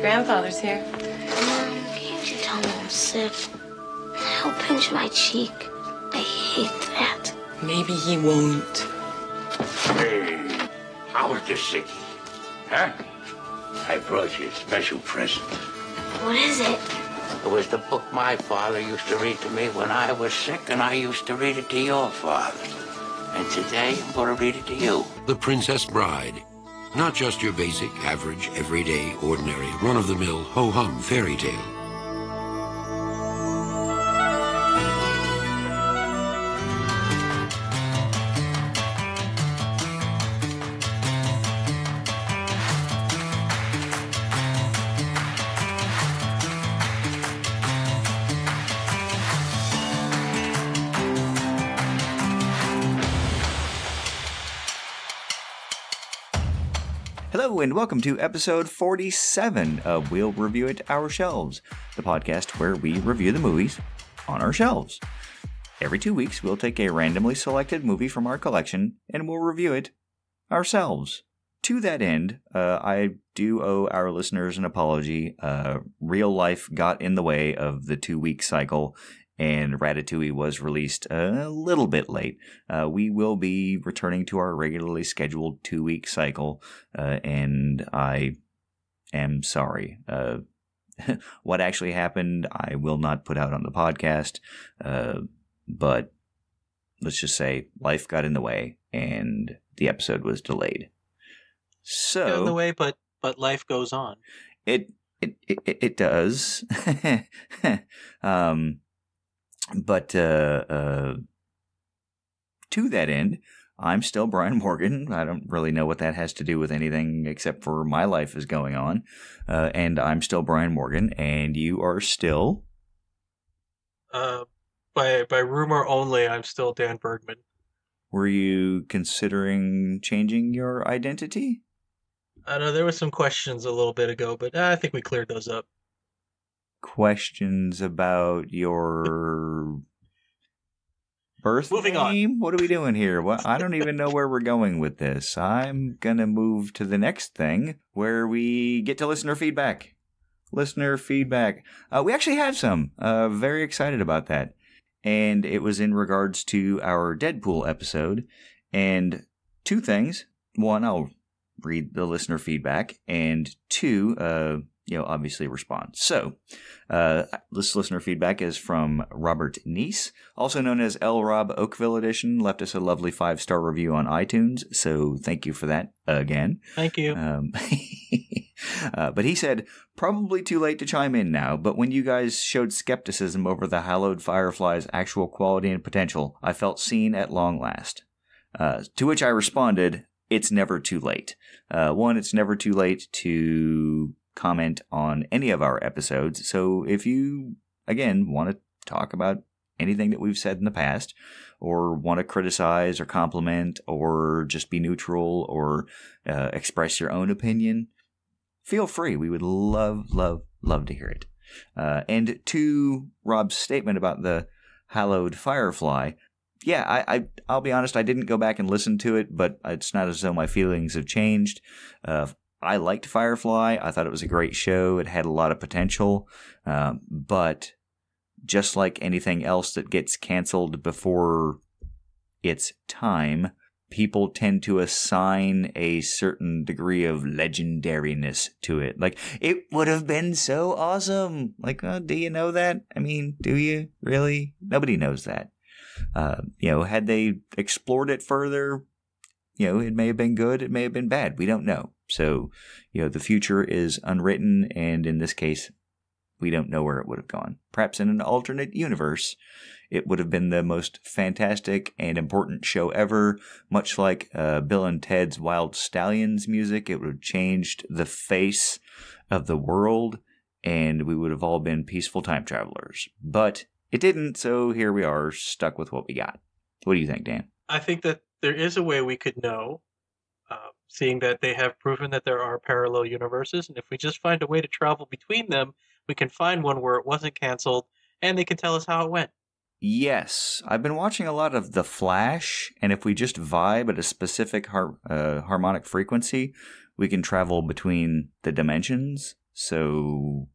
Grandfather's here. Mom, can't you tell me I'm sick? He'll pinch my cheek. I hate that. Maybe he won't. Hey, how was the sickie? Huh? I brought you a special present. What is it? It was the book my father used to read to me when I was sick, and I used to read it to your father. And today, I'm going to read it to you. The Princess Bride. Not just your basic, average, everyday, ordinary, run-of-the-mill, ho-hum fairy tale. Hello and welcome to episode 47 of We'll Review It Our Shelves, the podcast where we review the movies on our shelves. Every 2 weeks, we'll take a randomly selected movie from our collection and we'll review it ourselves. To that end, I do owe our listeners an apology. Real life got in the way of the 2-week cycle, and Ratatouille was released a little bit late. We will be returning to our regularly scheduled 2-week cycle, and I am sorry. What actually happened, I will not put out on the podcast, but let's just say life got in the way, and the episode was delayed. So got in the way, but life goes on. It does. But to that end, I'm still Brian Morgan. I don't really know what that has to do with anything except for my life is going on. And I'm still Brian Morgan, and you are still... By rumor only, I'm still Dan Bergman. Were you considering changing your identity? I know there were some questions a little bit ago, but I think we cleared those up. Questions about your birth Moving name? on. What are we doing here? Well, I don't even know where we're going with this. I'm going to move to the next thing where we get to listener feedback. Listener feedback. We actually have some. Very excited about that. And it was in regards to our Deadpool episode. And 2 things. 1, I'll read the listener feedback. And 2, obviously respond. So, this listener feedback is from Robert Neese, also known as L. Rob Oakville Edition, left us a lovely 5-star review on iTunes, so thank you for that again. Thank you. But he said, probably too late to chime in now, but when you guys showed skepticism over the hallowed Firefly's actual quality and potential, I felt seen at long last. To which I responded, it's never too late. 1, it's never too late to comment on any of our episodes. So if you, again, want to talk about anything that we've said in the past, or want to criticize or compliment, or just be neutral, or express your own opinion, feel free. We would love to hear it. And to Rob's statement about the hallowed Firefly, yeah, I'll be honest, I didn't go back and listen to it, but it's not as though my feelings have changed. I liked Firefly. I thought it was a great show. It had a lot of potential. But just like anything else that gets canceled before its time, people tend to assign a certain degree of legendariness to it. Like, it would have been so awesome. Like, do you know that? I mean, do you? Really? Nobody knows that. Had they explored it further, it may have been good. It may have been bad. We don't know. So, the future is unwritten, and in this case, we don't know where it would have gone. Perhaps in an alternate universe, it would have been the most fantastic and important show ever, much like Bill and Ted's Wild Stallions music. It would have changed the face of the world, and we would have all been peaceful time travelers. But it didn't, so here we are, stuck with what we got. What do you think, Dan? I think that there is a way we could know, seeing that they have proven that there are parallel universes, and if we just find a way to travel between them, we can find one where it wasn't canceled, and they can tell us how it went. Yes, I've been watching a lot of The Flash, and if we just vibe at a specific harmonic frequency, we can travel between the dimensions. So,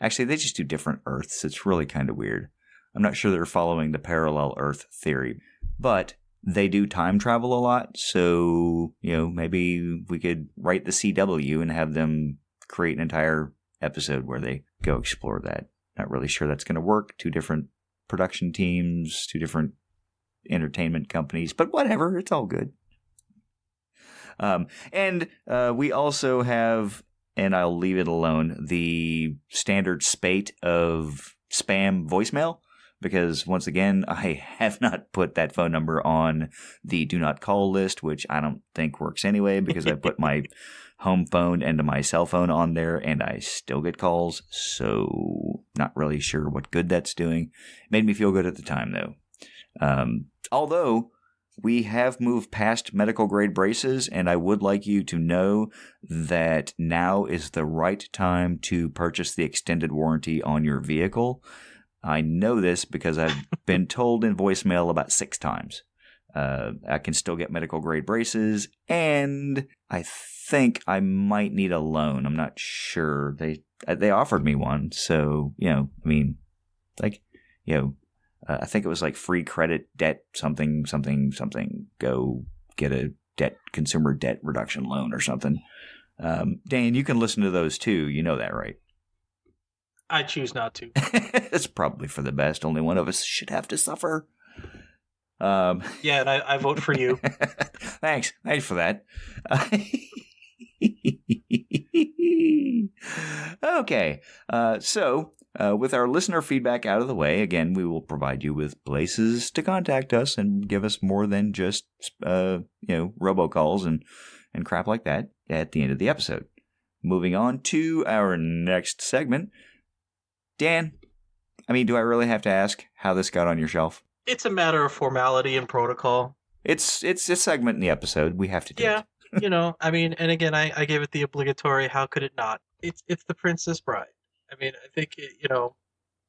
actually, they just do different Earths. It's really kind of weird. I'm not sure they're following the parallel Earth theory, but they do time travel a lot. So, maybe we could write the CW and have them create an entire episode where they go explore that. Not really sure that's going to work. 2 different production teams, 2 different entertainment companies, but whatever. It's all good. And we also have, and I'll leave it alone, the standard spate of spam voicemail, because once again, I have not put that phone number on the do not call list, which I don't think works anyway, because I put my home phone and my cell phone on there, and I still get calls, so not really sure what good that's doing. Made me feel good at the time, though. Although we have moved past medical grade braces, and I would like you to know that now is the right time to purchase the extended warranty on your vehicle. I know this because I've been told in voicemail about 6 times. I can still get medical grade braces, and I think I might need a loan. I'm not sure. They offered me one, so I think it was like free credit, debt, something. Go get a consumer debt reduction loan or something. Dan, you can listen to those too. You know that, right? I choose not to. It's probably for the best. Only one of us should have to suffer. Yeah, and I vote for you. Thanks for that. Okay, so with our listener feedback out of the way, again, we will provide you with places to contact us and give us more than just robocalls and crap like that at the end of the episode. Moving on to our next segment. Dan, do I really have to ask how this got on your shelf? It's a matter of formality and protocol. It's a segment in the episode. We have to do it. And again, I gave it the obligatory, how could it not? It's The Princess Bride. I think,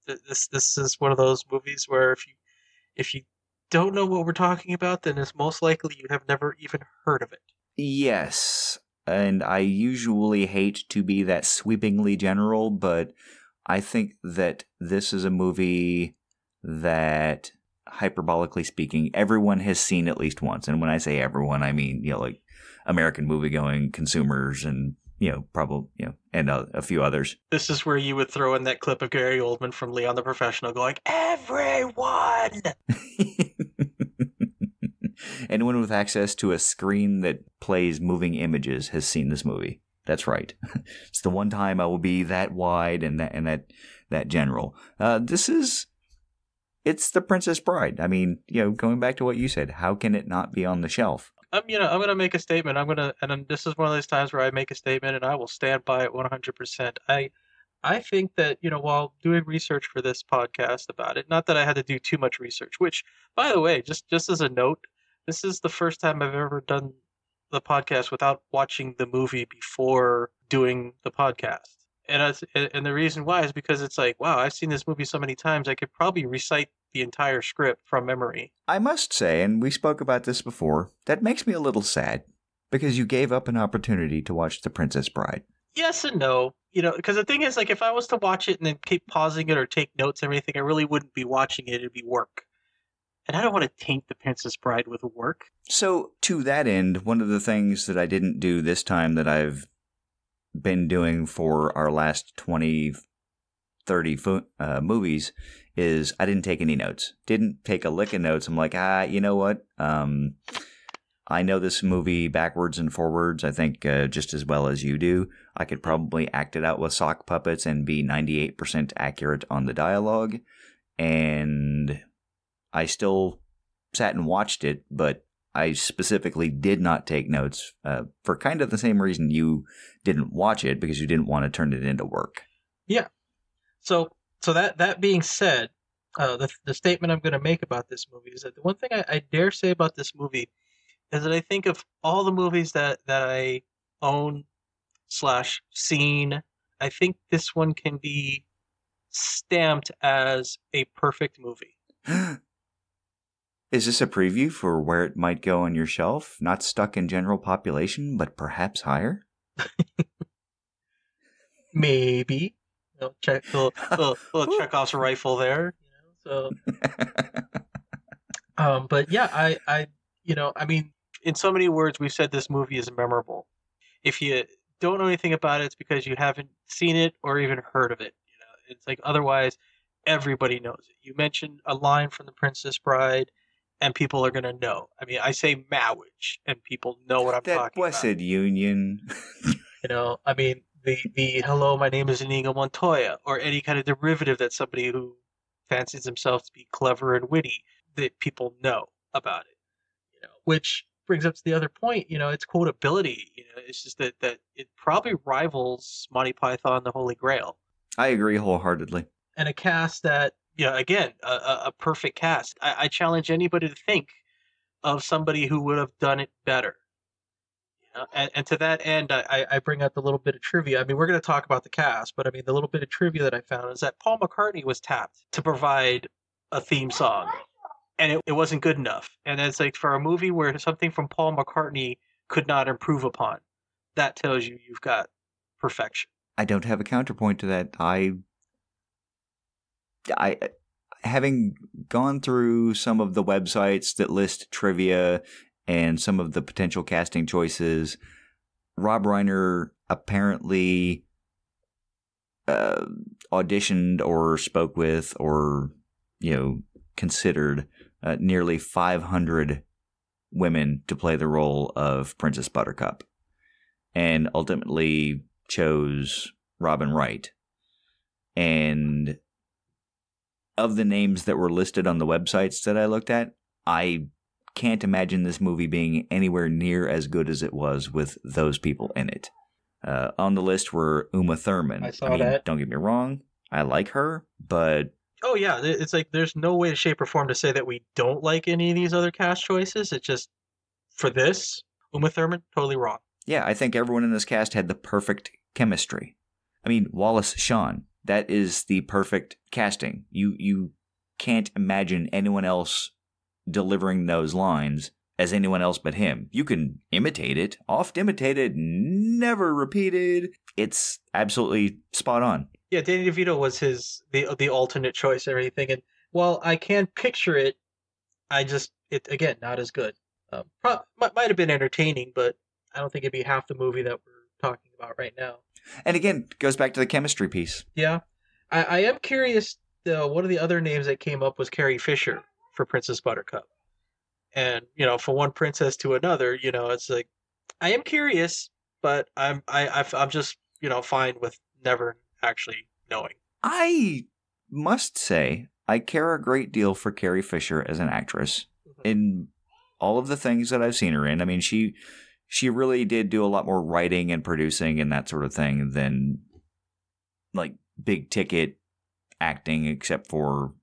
this is one of those movies where if you don't know what we're talking about, then it's most likely you have never even heard of it. Yes, and I usually hate to be that sweepingly general, but I think that this is a movie that, hyperbolically speaking, everyone has seen at least once. And when I say everyone, I mean, like American movie-going consumers and, and a few others. This is where you would throw in that clip of Gary Oldman from Leon the Professional going, everyone! Anyone with access to a screen that plays moving images has seen this movie. That's right. It's the one time I will be that wide and that general. It's The Princess Bride. Going back to what you said, how can it not be on the shelf? I'm going to make a statement. And this is one of those times where I make a statement and I will stand by it 100%. I think that, while doing research for this podcast about it, not that I had to do too much research, which, by the way, just as a note, this is the first time I've ever done the podcast without watching the movie before doing the podcast. And the reason why is because it's like, wow, I've seen this movie so many times, I could probably recite the entire script from memory. I must say, and we spoke about this before, that makes me a little sad, because you gave up an opportunity to watch The Princess Bride. Yes and no. Because the thing is, like, if I was to watch it and then keep pausing it or take notes and everything, I really wouldn't be watching it. It'd be work. And I don't want to taint The Princess Bride with work. So, to that end, one of the things that I didn't do this time that I've been doing for our last 20, 30 movies is I didn't take any notes. Didn't take a lick of notes. I'm like, you know what? I know this movie backwards and forwards, I think, just as well as you do. I could probably act it out with sock puppets and be 98% accurate on the dialogue. And I still sat and watched it, but I specifically did not take notes for kind of the same reason you didn't watch it, because you didn't want to turn it into work. Yeah. So that being said, the statement I'm going to make about this movie is that the one thing I dare say about this movie is that I think of all the movies that I own / seen, I think this one can be stamped as a perfect movie. Is this a preview for where it might go on your shelf? Not stuck in general population, but perhaps higher? Maybe. Check little Chekhov's rifle there. But yeah, I mean, in so many words, we've said this movie is memorable. If you don't know anything about it, it's because you haven't seen it or even heard of it. It's like otherwise, everybody knows it. You mention a line from The Princess Bride, and people are gonna know. I mean, I say marriage, and people know what I'm talking about. That blessed union. I mean, the hello, my name is Inigo Montoya, or any kind of derivative that somebody who fancies themselves to be clever and witty, that people know about it. Which brings up to the other point, it's quotability. It's just that it probably rivals Monty Python, the Holy Grail. I agree wholeheartedly. And a cast that, again, a perfect cast. I challenge anybody to think of somebody who would have done it better. And to that end, I bring up the little bit of trivia. I mean, we're going to talk about the cast, but I mean, the little bit of trivia that I found is that Paul McCartney was tapped to provide a theme song, and it wasn't good enough. And it's like, for a movie where something from Paul McCartney could not improve upon, that tells you you've got perfection. I don't have a counterpoint to that. I having gone through some of the websites that list trivia and some of the potential casting choices, Rob Reiner apparently auditioned or spoke with or, considered nearly 500 women to play the role of Princess Buttercup, and ultimately chose Robin Wright. And of the names that were listed on the websites that I looked at, I can't imagine this movie being anywhere near as good as it was with those people in it. On the list were Uma Thurman. I saw that. Don't get me wrong, I like her, but... Oh yeah, it's like there's no way, shape, or form to say that we don't like any of these other cast choices. It's just, for this, Uma Thurman, totally wrong. Yeah, I think everyone in this cast had the perfect chemistry. I mean, Wallace Shawn, that is the perfect casting. You can't imagine anyone else delivering those lines as anyone else but him. You can imitate it, oft imitated, never repeated. It's absolutely spot on. Yeah, Danny DeVito was the alternate choice and everything. And while I can picture it, again, not as good. Might have been entertaining, but I don't think it'd be half the movie that we're talking about right now. And again, it goes back to the chemistry piece. Yeah. I am curious, though, one of the other names that came up was Carrie Fisher for Princess Buttercup. And, from one princess to another, it's like, I am curious, but I'm just, fine with never actually knowing. I must say, I care a great deal for Carrie Fisher as an actress. Mm-hmm. In all of the things that I've seen her in. I mean, she really did do a lot more writing and producing and that sort of thing than like big ticket acting, except for,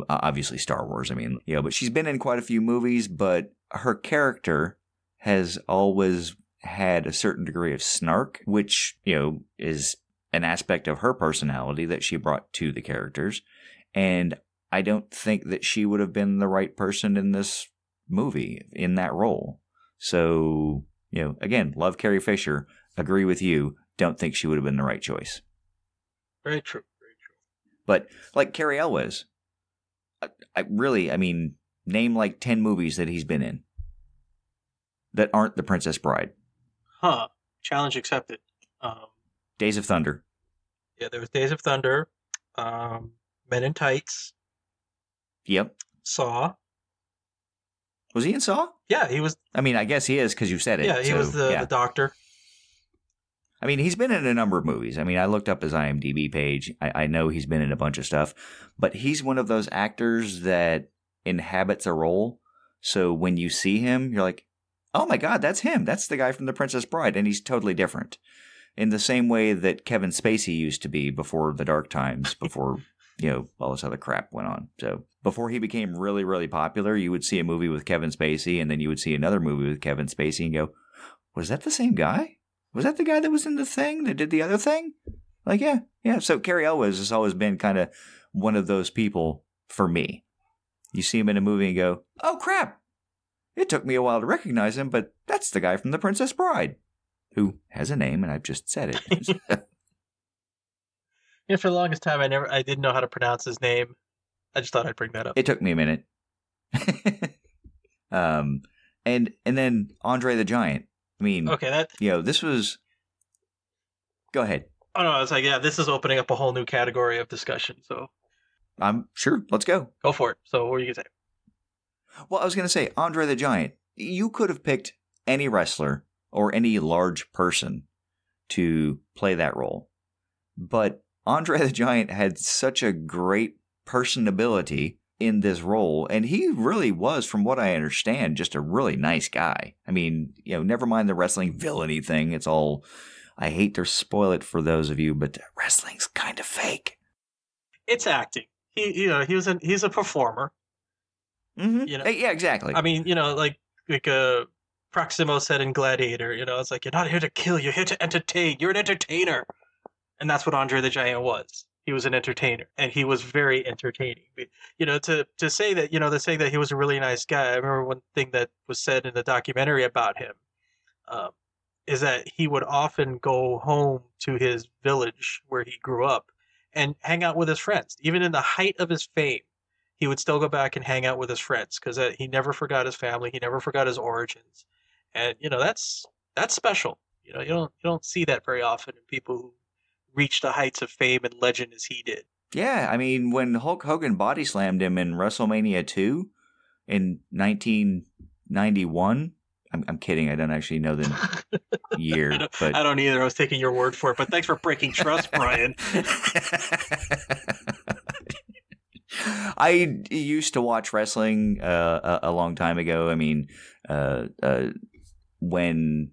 obviously Star Wars. I mean, but she's been in quite a few movies, but her character has always had a certain degree of snark, which, is an aspect of her personality that she brought to the characters. And I don't think that she would have been the right person in this movie in that role. So, again, love Carrie Fisher, agree with you, don't think she would have been the right choice. Very true, very true. But like Cary Elwes, I mean, name like 10 movies that he's been in that aren't The Princess Bride. Huh. Challenge accepted. Days of Thunder. Yeah, there was Days of Thunder, Men in Tights. Yep. Saw. Was he in Saw? Yeah, he was. I mean, I guess he is because you said it. Yeah, he was the doctor. I mean, he's been in a number of movies. I mean, I looked up his IMDb page. I know he's been in a bunch of stuff. But he's one of those actors that inhabits a role. So when you see him, you're like, oh my God, that's him. That's the guy from The Princess Bride. And he's totally different. In the same way that Kevin Spacey used to be before the dark times, before, all this other crap went on. So before he became really, really popular, you would see a movie with Kevin Spacey, and then you would see another movie with Kevin Spacey and go, was that the same guy? Was that the guy that was in the thing that did the other thing? Like, yeah. So Cary Elwes has always been kind of one of those people for me. You see him in a movie and go, oh crap. It took me a while to recognize him, but that's the guy from The Princess Bride, who has a name, and I've just said it. Yeah, for the longest time, I didn't know how to pronounce his name. I just thought I'd bring that up. It took me a minute. And then Andre the Giant. I mean, Okay, this was. Go ahead. Oh no, I was like, yeah, this is opening up a whole new category of discussion. So I'm sure. Let's go. Go for it. So what were you gonna say? Well, I was gonna say Andre the Giant. You could have picked any wrestler or any large person to play that role, but Andre the Giant had such a great personability in this role, and he really was, from what I understand, just a really nice guy. I mean, never mind the wrestling villainy thing. It's all, I hate to spoil it for those of you, but wrestling's kind of fake. It's acting. He's a performer. Mm-hmm. Yeah, exactly. I mean, like Proximo said in Gladiator, it's like, you're not here to kill, you're here to entertain. You're an entertainer. And that's what Andre the Giant was. He was an entertainer, and he was very entertaining. To say that, to say that he was a really nice guy. I remember one thing that was said in the documentary about him is that he would often go home to his village where he grew up and hang out with his friends. Even in the height of his fame, he would still go back and hang out with his friends because he never forgot his family. He never forgot his origins, and that's special. You don't see that very often in people who reach the heights of fame and legend as he did. Yeah, I mean, when Hulk Hogan body slammed him in WrestleMania 2 in 1991, I'm kidding, I don't actually know the year. But I don't either. I was taking your word for it, but thanks for breaking trust, Brian. I used to watch wrestling a long time ago. I mean, when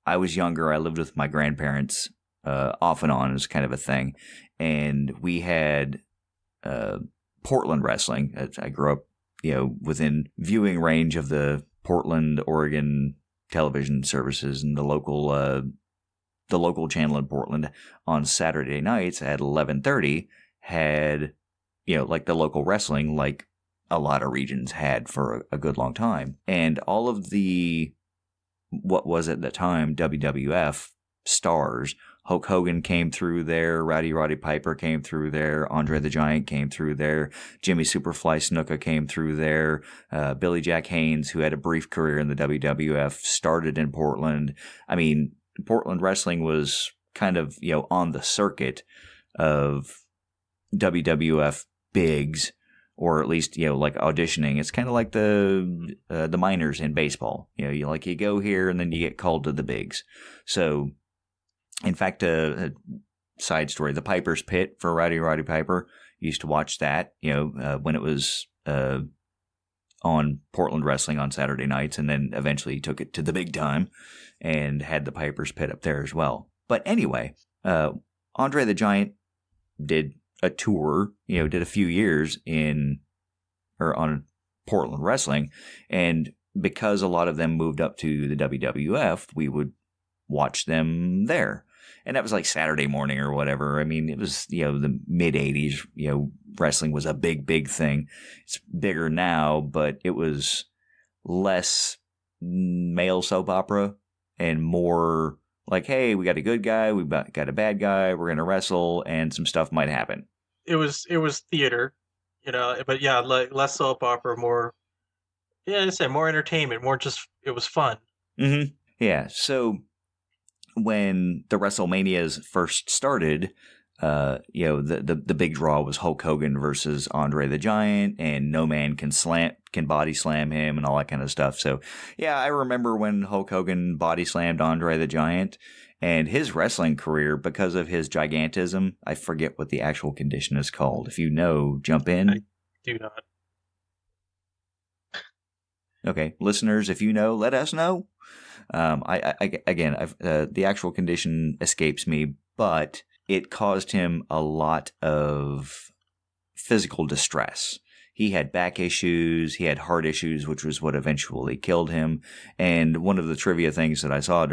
I was younger, I lived with my grandparents. Off and on is kind of a thing. And we had Portland wrestling. I grew up, within viewing range of the Portland, Oregon television services, and the local channel in Portland on Saturday nights at 11:30 had, like the local wrestling, like a lot of regions had for a good long time. And all of the, what was at the time, WWF stars, Hulk Hogan came through there, Roddy Piper came through there, Andre the Giant came through there, Jimmy Superfly Snuka came through there, Billy Jack Haynes, who had a brief career in the WWF, started in Portland. I mean, Portland wrestling was kind of, on the circuit of WWF bigs, or at least, like auditioning. It's kind of like the minors in baseball. You go here and then you get called to the bigs. So, in fact, a side story, the Piper's Pit for Roddy Piper, used to watch that, when it was on Portland Wrestling on Saturday nights, and then eventually took it to the big time and had the Piper's Pit up there as well. But anyway, Andre the Giant did a tour, did a few years on Portland Wrestling, and because a lot of them moved up to the WWF, we would watch them there. And that was like Saturday morning or whatever. I mean, it was, the mid 80s, wrestling was a big thing. It's bigger now, but it was less male soap opera and more like, hey, we got a good guy, we got a bad guy, we're going to wrestle, and some stuff might happen. It was theater, but yeah, like less soap opera, more, more entertainment, more just, it was fun. Mm-hmm. Yeah. So when the WrestleManias first started, the big draw was Hulk Hogan versus Andre the Giant, and no man can body slam him and all that kind of stuff. So yeah, I remember when Hulk Hogan body slammed Andre the Giant, and his wrestling career, because of his gigantism, I forget what the actual condition is called. If you know, jump in. I do not. Okay, listeners, if you know, let us know. The actual condition escapes me, but it caused him a lot of physical distress. He had back issues, he had heart issues, which was what eventually killed him. And one of the trivia things that I saw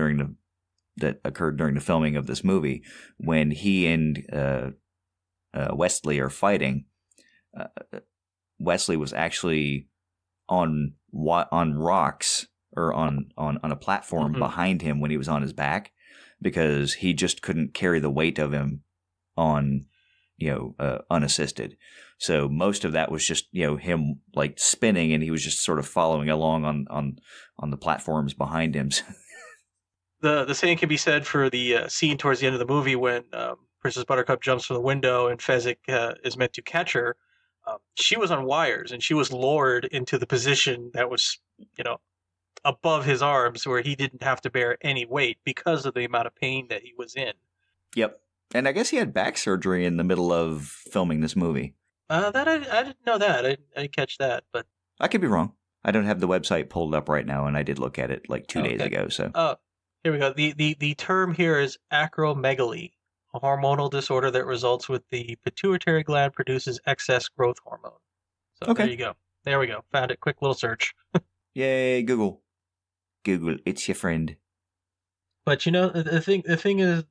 that occurred during the filming of this movie, when he and Westley are fighting, Westley was actually on rocks, or on a platform behind him when he was on his back, because he just couldn't carry the weight of him on, unassisted. So most of that was just, him like spinning, and he was just sort of following along on the platforms behind him. The same can be said for the scene towards the end of the movie when Princess Buttercup jumps from the window and Fezzik is meant to catch her. She was on wires, and she was lowered into the position that was, above his arms, where he didn't have to bear any weight because of the amount of pain that he was in. Yep. And I guess he had back surgery in the middle of filming this movie. I didn't know that. I didn't catch that, but I could be wrong. I don't have the website pulled up right now, and I did look at it like 2 days ago. So here we go. The term here is acromegaly, a hormonal disorder that results with the pituitary gland produces excess growth hormone. So okay. There you go. There we go. Found it. Quick little search. Yay, Google. Google, it's your friend. But the thing is,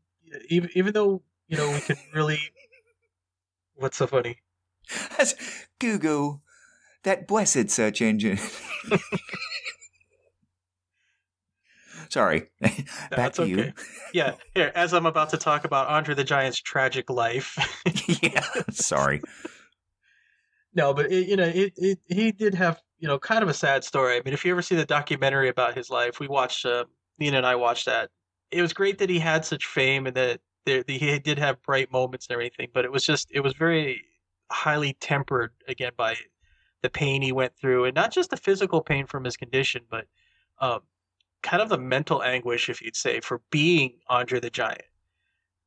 even though we could really, what's so funny? That's Google, that blessed search engine. Sorry. Back to you. Yeah, here, as I'm about to talk about Andre the Giant's tragic life. Yeah, sorry. No, but he did have, kind of a sad story. I mean, if you ever see the documentary about his life, we watched, Nina and I watched that. It was great that he had such fame and that he did have bright moments and everything, but it was very highly tempered, again, by the pain he went through, and not just the physical pain from his condition, but kind of the mental anguish, if you'd say, for being Andre the Giant.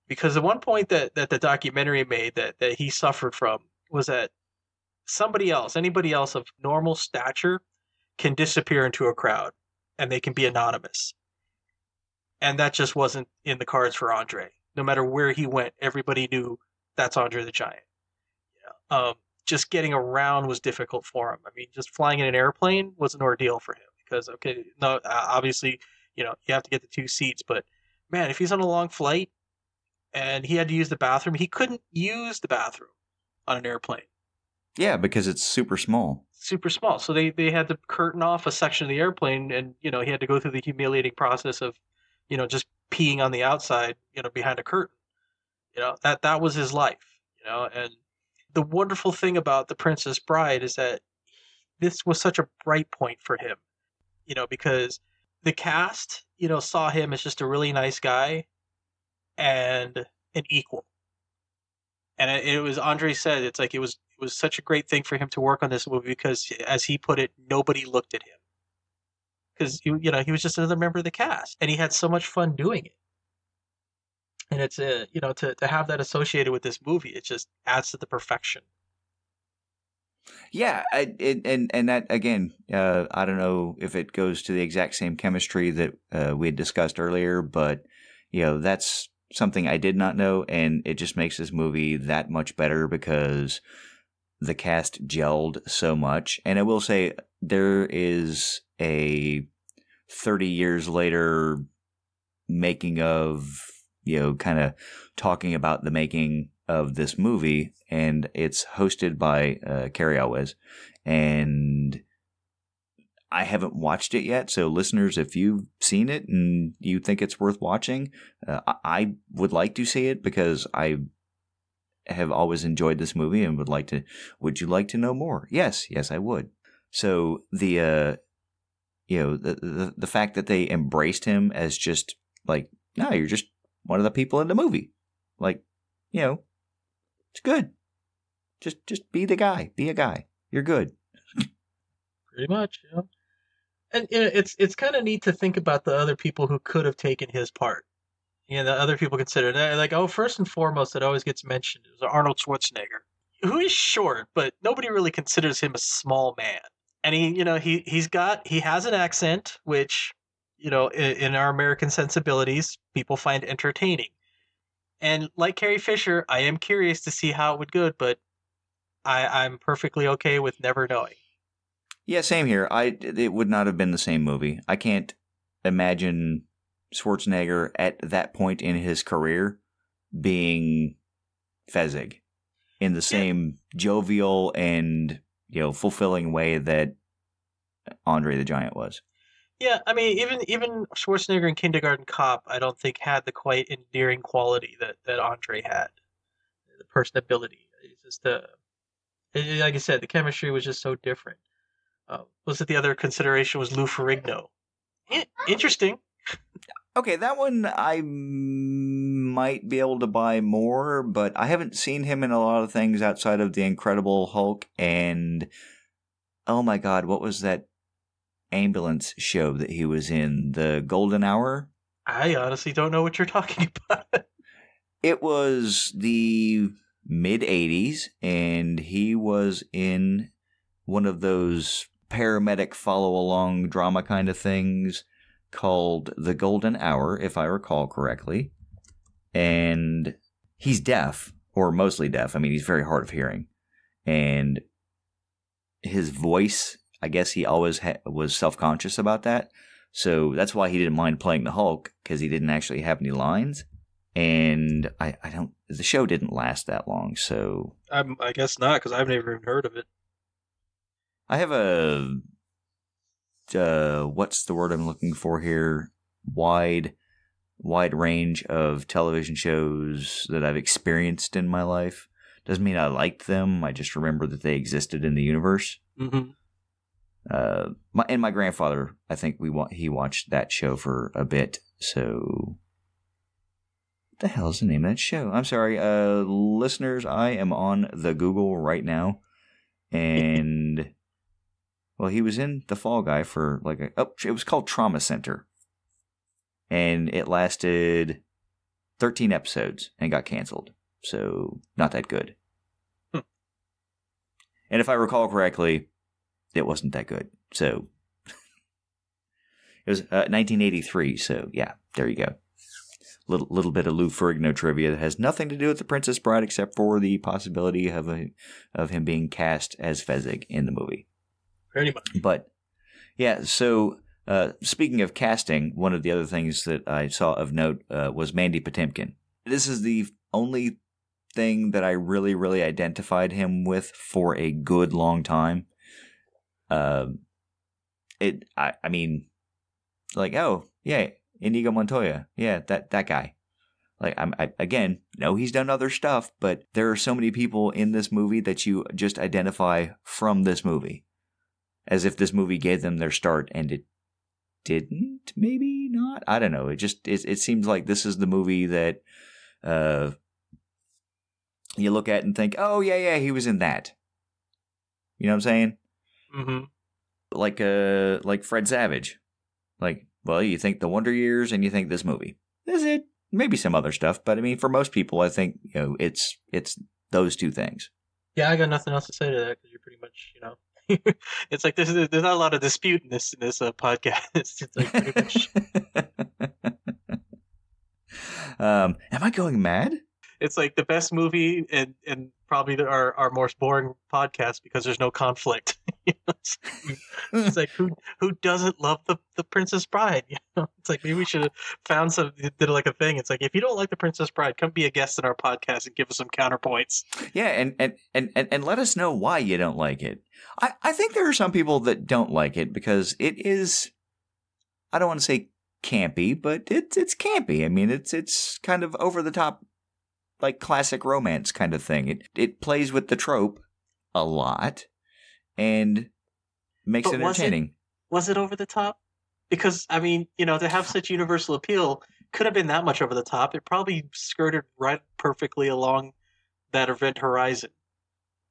Because the one point that the documentary made that he suffered from was that anybody else of normal stature can disappear into a crowd and they can be anonymous. And that just wasn't in the cards for Andre. No matter where he went, everybody knew that's Andre the Giant. Just getting around was difficult for him. I mean, just flying in an airplane was an ordeal for him because, obviously, you have to get the 2 seats. But, man, if he's on a long flight and he had to use the bathroom, he couldn't use the bathroom on an airplane. Yeah, because it's super small. Super small. So they had to curtain off a section of the airplane, and, he had to go through the humiliating process of, just peeing on the outside, behind a curtain. That was his life, and the wonderful thing about The Princess Bride is that this was such a bright point for him, because the cast, saw him as just a really nice guy and an equal. And it was, Andre said, it's like it was such a great thing for him to work on this movie because, as he put it, nobody looked at him. Because, he was just another member of the cast, and he had so much fun doing it. And it's, to have that associated with this movie, it just adds to the perfection. Yeah, and that, again, I don't know if it goes to the exact same chemistry that we had discussed earlier, but, that's something I did not know, and it just makes this movie that much better because the cast gelled so much. And I will say, there is a 30 years later making of, kind of talking about the making of this movie, and it's hosted by Carrie Always, and I haven't watched it yet, so listeners, if you've seen it and you think it's worth watching, I would like to see it because I have always enjoyed this movie and would you like to know more? Yes, I would. So the fact that they embraced him as just like, no, you're just one of the people in the movie. Like, it's good. Just be the guy. Be a guy. You're good. Pretty much, yeah. And it's kind of neat to think about the other people who could have taken his part. The other people considered. Like, first and foremost, it always gets mentioned is Arnold Schwarzenegger, who is short, but nobody really considers him a small man. And he has an accent, which, in our American sensibilities, people find entertaining. And like Carrie Fisher, I am curious to see how it would go, but I'm perfectly okay with never knowing. Yeah, same here. It would not have been the same movie. I can't imagine Schwarzenegger at that point in his career being Fezzik in the same jovial and fulfilling way that Andre the Giant was. Yeah, I mean, even Schwarzenegger in Kindergarten Cop, I don't think had the quite endearing quality that Andre had. personability. It's just like I said, the chemistry was just so different. Was it the other consideration was Lou Ferrigno? Interesting. Okay, that one I might be able to buy more, but I haven't seen him in a lot of things outside of The Incredible Hulk and, oh my god, what was that ambulance show that he was in? The Golden Hour? I honestly don't know what you're talking about. It was the mid-'80s, and he was in one of those paramedic follow-along drama kind of things called The Golden Hour, if I recall correctly. And he's deaf, or mostly deaf. I mean, he's very hard of hearing. And his voice, I guess he always was self-conscious about that. So that's why he didn't mind playing the Hulk, because he didn't actually have any lines. And the show didn't last that long, so... I guess not, because I've never even heard of it. I have a... what's the word I'm looking for here? Wide range of television shows that I've experienced in my life. Doesn't mean I liked them. I just remember that they existed in the universe. Mm-hmm. My grandfather, I think he watched that show for a bit. So, what the hell is the name of that show? I'm sorry, listeners. I am on the Google right now, and well, he was in The Fall Guy for it was called Trauma Center. And it lasted 13 episodes and got canceled. So, not that good. And if I recall correctly, it wasn't that good. So, it was 1983. So, yeah, there you go. Little bit of Lou Ferrigno trivia that has nothing to do with The Princess Bride except for the possibility of him being cast as Fezzik in the movie. Pretty much. But, yeah, so... speaking of casting, one of the other things that I saw of note was Mandy Patinkin. This is the only thing that I really, really identified him with for a good long time. I mean, like, oh, yeah, Inigo Montoya. Yeah, that guy. Like, again, no, he's done other stuff, but there are so many people in this movie that you just identify from this movie. As if this movie gave them their start, and it didn't, maybe not. I don't know. It seems like this is the movie that you look at and think, oh yeah, he was in that. You know what I'm saying? Mm-hmm. Like Fred Savage. Like, well, you think The Wonder Years and you think this movie. That's it. Maybe some other stuff, but I mean, for most people, I think it's those two things. Yeah, I got nothing else to say to that because you're pretty much it's like there's not a lot of dispute in this podcast. It's like pretty much. Am I going mad? It's like the best movie and probably our most boring podcast because there's no conflict. It's like who doesn't love the Princess Bride? It's like maybe we should have found did like a thing. It's like if you don't like the Princess Bride, come be a guest in our podcast and give us some counterpoints. Yeah, and let us know why you don't like it. I think there are some people that don't like it because it is, I don't want to say campy, but it's campy. I mean, it's kind of over the top, like classic romance kind of thing. It plays with the trope a lot and makes it entertaining. Was it over the top? Because, I mean, to have such universal appeal could have been that much over the top. It probably skirted right perfectly along that event horizon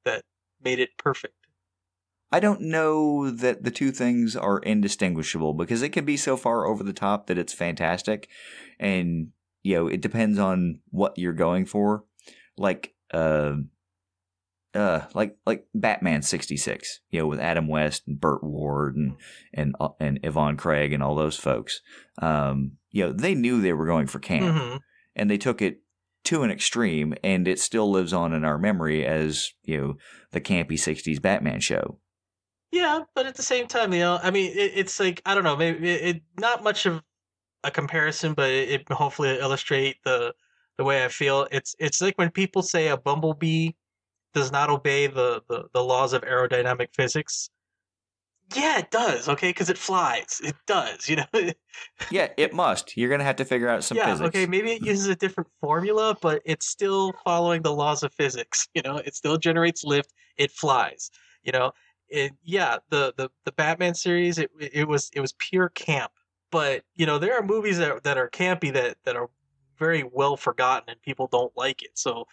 that made it perfect. I don't know that the two things are indistinguishable because it can be so far over the top that it's fantastic. And, it depends on what you're going for. Like Batman 66, with Adam West and Burt Ward and Yvonne Craig and all those folks. They knew they were going for camp, mm-hmm. and they took it to an extreme, and it still lives on in our memory as the campy 60s Batman show. Yeah, but at the same time, I mean, it's like, I don't know, maybe not much of a comparison, but it hopefully illustrate the way I feel. It's like when people say a bumblebee does not obey the laws of aerodynamic physics. Yeah, it does, okay, because it flies. It does, you know? Yeah, it must. You're going to have to figure out some Yeah, physics. okay, maybe it uses a different formula, but it's still following the laws of physics, you know? It still generates lift, it flies, you know? The Batman series, it was pure camp. But, you know, there are movies that are campy that are very well forgotten and people don't like it. So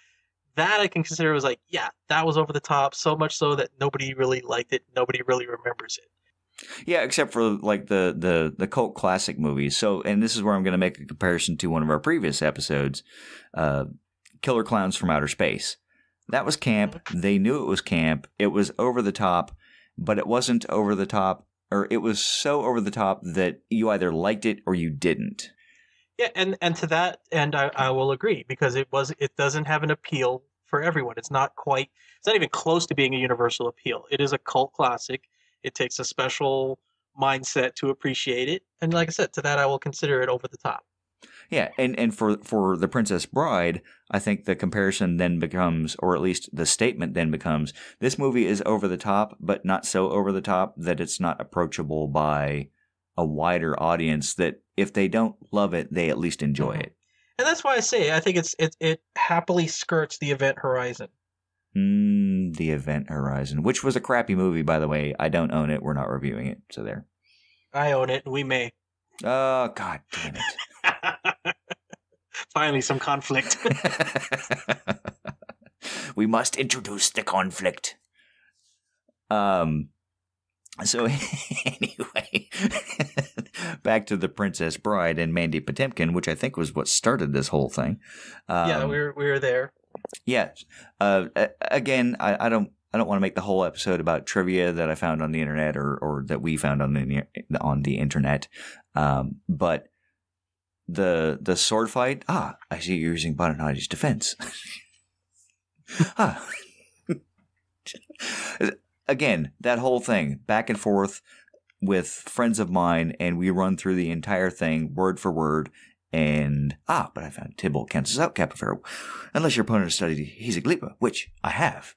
that I can consider was like, yeah, that was over the top, so much so that nobody really liked it, nobody really remembers it. Yeah, except for like the cult classic movies. So, and this is where I'm going to make a comparison to one of our previous episodes, Killer Clowns from Outer Space. That was camp. They knew it was camp. It was over the top, but it wasn't over the top, or it was so over the top that you either liked it or you didn't. Yeah, and to that end, I will agree, because it doesn't have an appeal for everyone. It's not even close to being a universal appeal. It is a cult classic. It takes a special mindset to appreciate it, and like I said, to that I will consider it over the top. Yeah, and for The Princess Bride, I think the comparison then becomes, or at least the statement then becomes, this movie is over the top, but not so over the top that it's not approachable by a wider audience, that if they don't love it, they at least enjoy it. And that's why I say I think it happily skirts the event horizon. The Event Horizon, which was a crappy movie, by the way. I don't own it. We're not reviewing it, so there. I own it, and we may. Oh, God damn it. Finally, some conflict. We must introduce the conflict. So anyway, back to The Princess Bride and Mandy Patinkin, which I think was what started this whole thing. Yeah, we were there. Yeah. Again, I don't want to make the whole episode about trivia that I found on the internet or that we found on the internet. But the sword fight. I see you're using Bonanati's defense. Again, that whole thing, back and forth with friends of mine, and we run through the entire thing word for word. And, but I found Tybalt cancels out Capoferro, unless your opponent has studied Hesyglipa, which I have.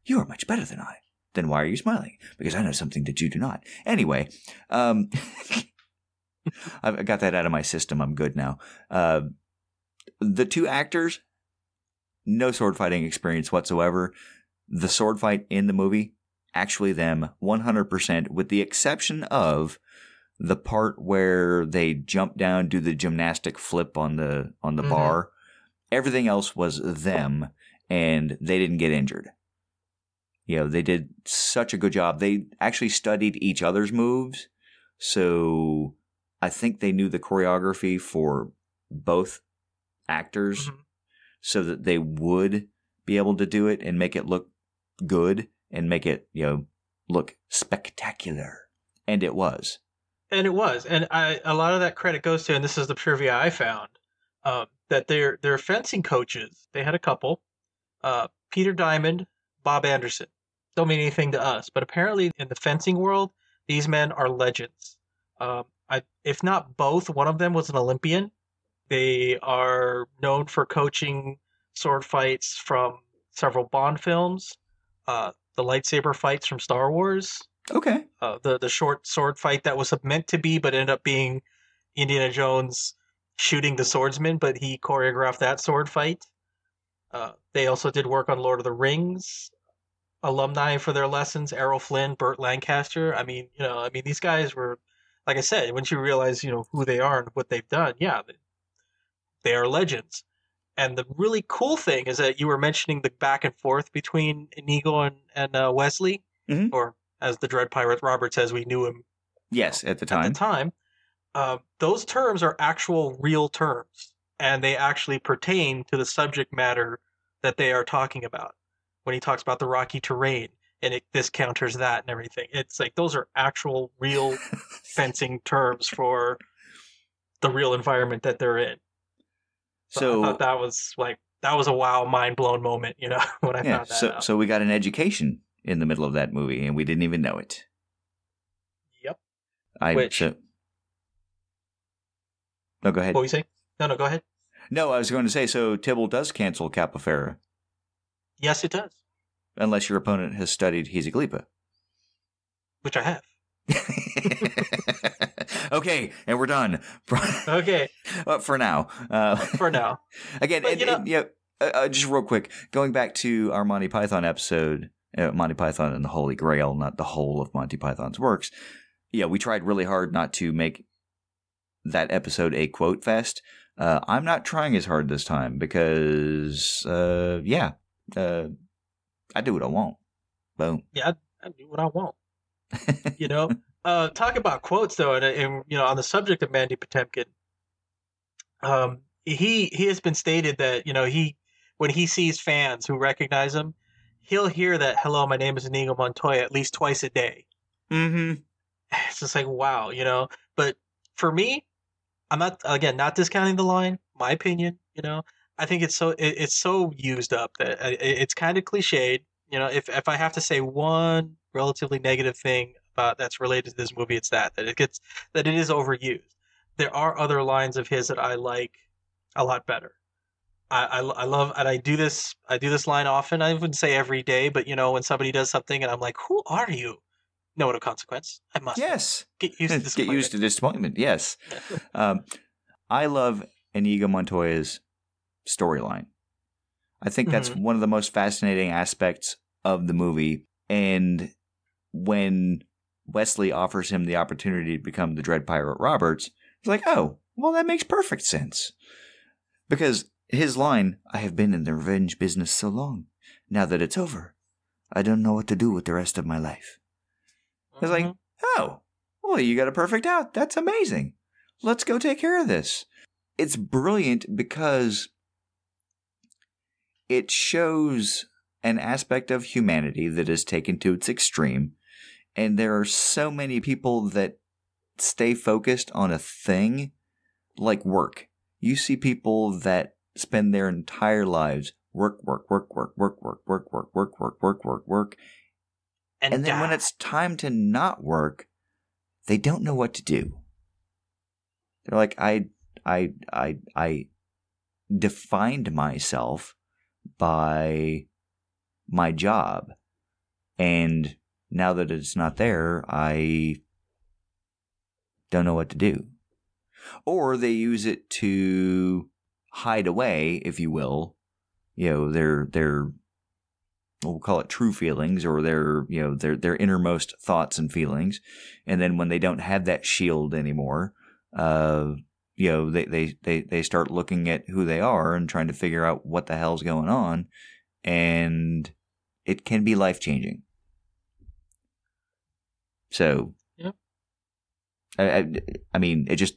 You are much better than I. Then why are you smiling? Because I know something that you do not. Anyway, I've got that out of my system. I'm good now. The two actors, no sword fighting experience whatsoever. The sword fight in the movie, actually them, 100%, with the exception of the part where they jump down, do the gymnastic flip on the bar. Everything else was them, and they didn't get injured. You know, they did such a good job. They actually studied each other's moves, so I think they knew the choreography for both actors, so that they would be able to do it and make it look good and make it, look spectacular. And it was. And it was. And a lot of that credit goes to, and this is the trivia I found, that their fencing coaches, they had a couple, Peter Diamond, Bob Anderson. Don't mean anything to us, but apparently in the fencing world, these men are legends. If not both, one of them was an Olympian. They are known for coaching sword fights from several Bond films, the lightsaber fights from Star Wars. Okay. The short sword fight that was meant to be, but ended up being Indiana Jones shooting the swordsman, but he choreographed that sword fight. They also did work on Lord of the Rings. Alumni for their lessons, Errol Flynn, Burt Lancaster. I mean, these guys were, like I said, once you realize, who they are and what they've done, they are legends. And the really cool thing is that you were mentioning the back and forth between Inigo and Westley, or as the Dread Pirate Robert says, we knew him. Yes, at the time. Those terms are actual real terms, and they actually pertain to the subject matter that they are talking about. When he talks about the rocky terrain, and this counters that and everything. It's like those are actual real fencing terms for the real environment that they're in. So I thought that was a wow, mind blown moment, when I found that out. So we got an education in the middle of that movie, and we didn't even know it. Yep. No, go ahead. What were you saying? No, go ahead. No, I was going to say, so Tybalt does cancel Capoferra. Yes, it does. Unless your opponent has studied Hesyglipa. which I have. Okay, and we're done. Okay. For now. For now. Again, But, just real quick, going back to our Monty Python episode, Monty Python and the Holy Grail, not the whole of Monty Python's works. Yeah, we tried really hard not to make that episode a quote fest. I'm not trying as hard this time because, I do what I want. Boom. Yeah, I do what I want. Talk about quotes though, and on the subject of Mandy Patinkin, he has been stated that when he sees fans who recognize him, he'll hear that "Hello, my name is Inigo Montoya" at least twice a day. Mm-hmm. It's just like wow, But for me, I'm not discounting the line. My opinion, I think it's so used up that it's kind of cliched. If I have to say one relatively negative thing about that's related to this movie, it's that it is overused. There are other lines of his that I like a lot better. I love, and I do this line often. I wouldn't say every day, but when somebody does something and I'm like, "Who are you?" No one of consequence. I must. Yes. Get used to disappointment. Get used to disappointment. Yes. I love Inigo Montoya's storyline. I think that's one of the most fascinating aspects of the movie. And when Westley offers him the opportunity to become the Dread Pirate Roberts, he's like, oh, well, that makes perfect sense. Because his line, "I have been in the revenge business so long. Now that it's over, I don't know what to do with the rest of my life." It's like, oh, well, you got a perfect out. That's amazing. Let's go take care of this. It's brilliant because it shows an aspect of humanity that is taken to its extreme. And there are so many people that stay focused on a thing like work. You see people that spend their entire lives work. And then when it's time to not work, they don't know what to do. They're like, I defined myself by my job. And now that it's not there, I don't know what to do. Or they use it to hide away, if you will, their we'll call it true feelings, or their innermost thoughts and feelings. And then when they don't have that shield anymore, they start looking at who they are and trying to figure out what the hell's going on. And it can be life-changing. So, yep. I mean, it just,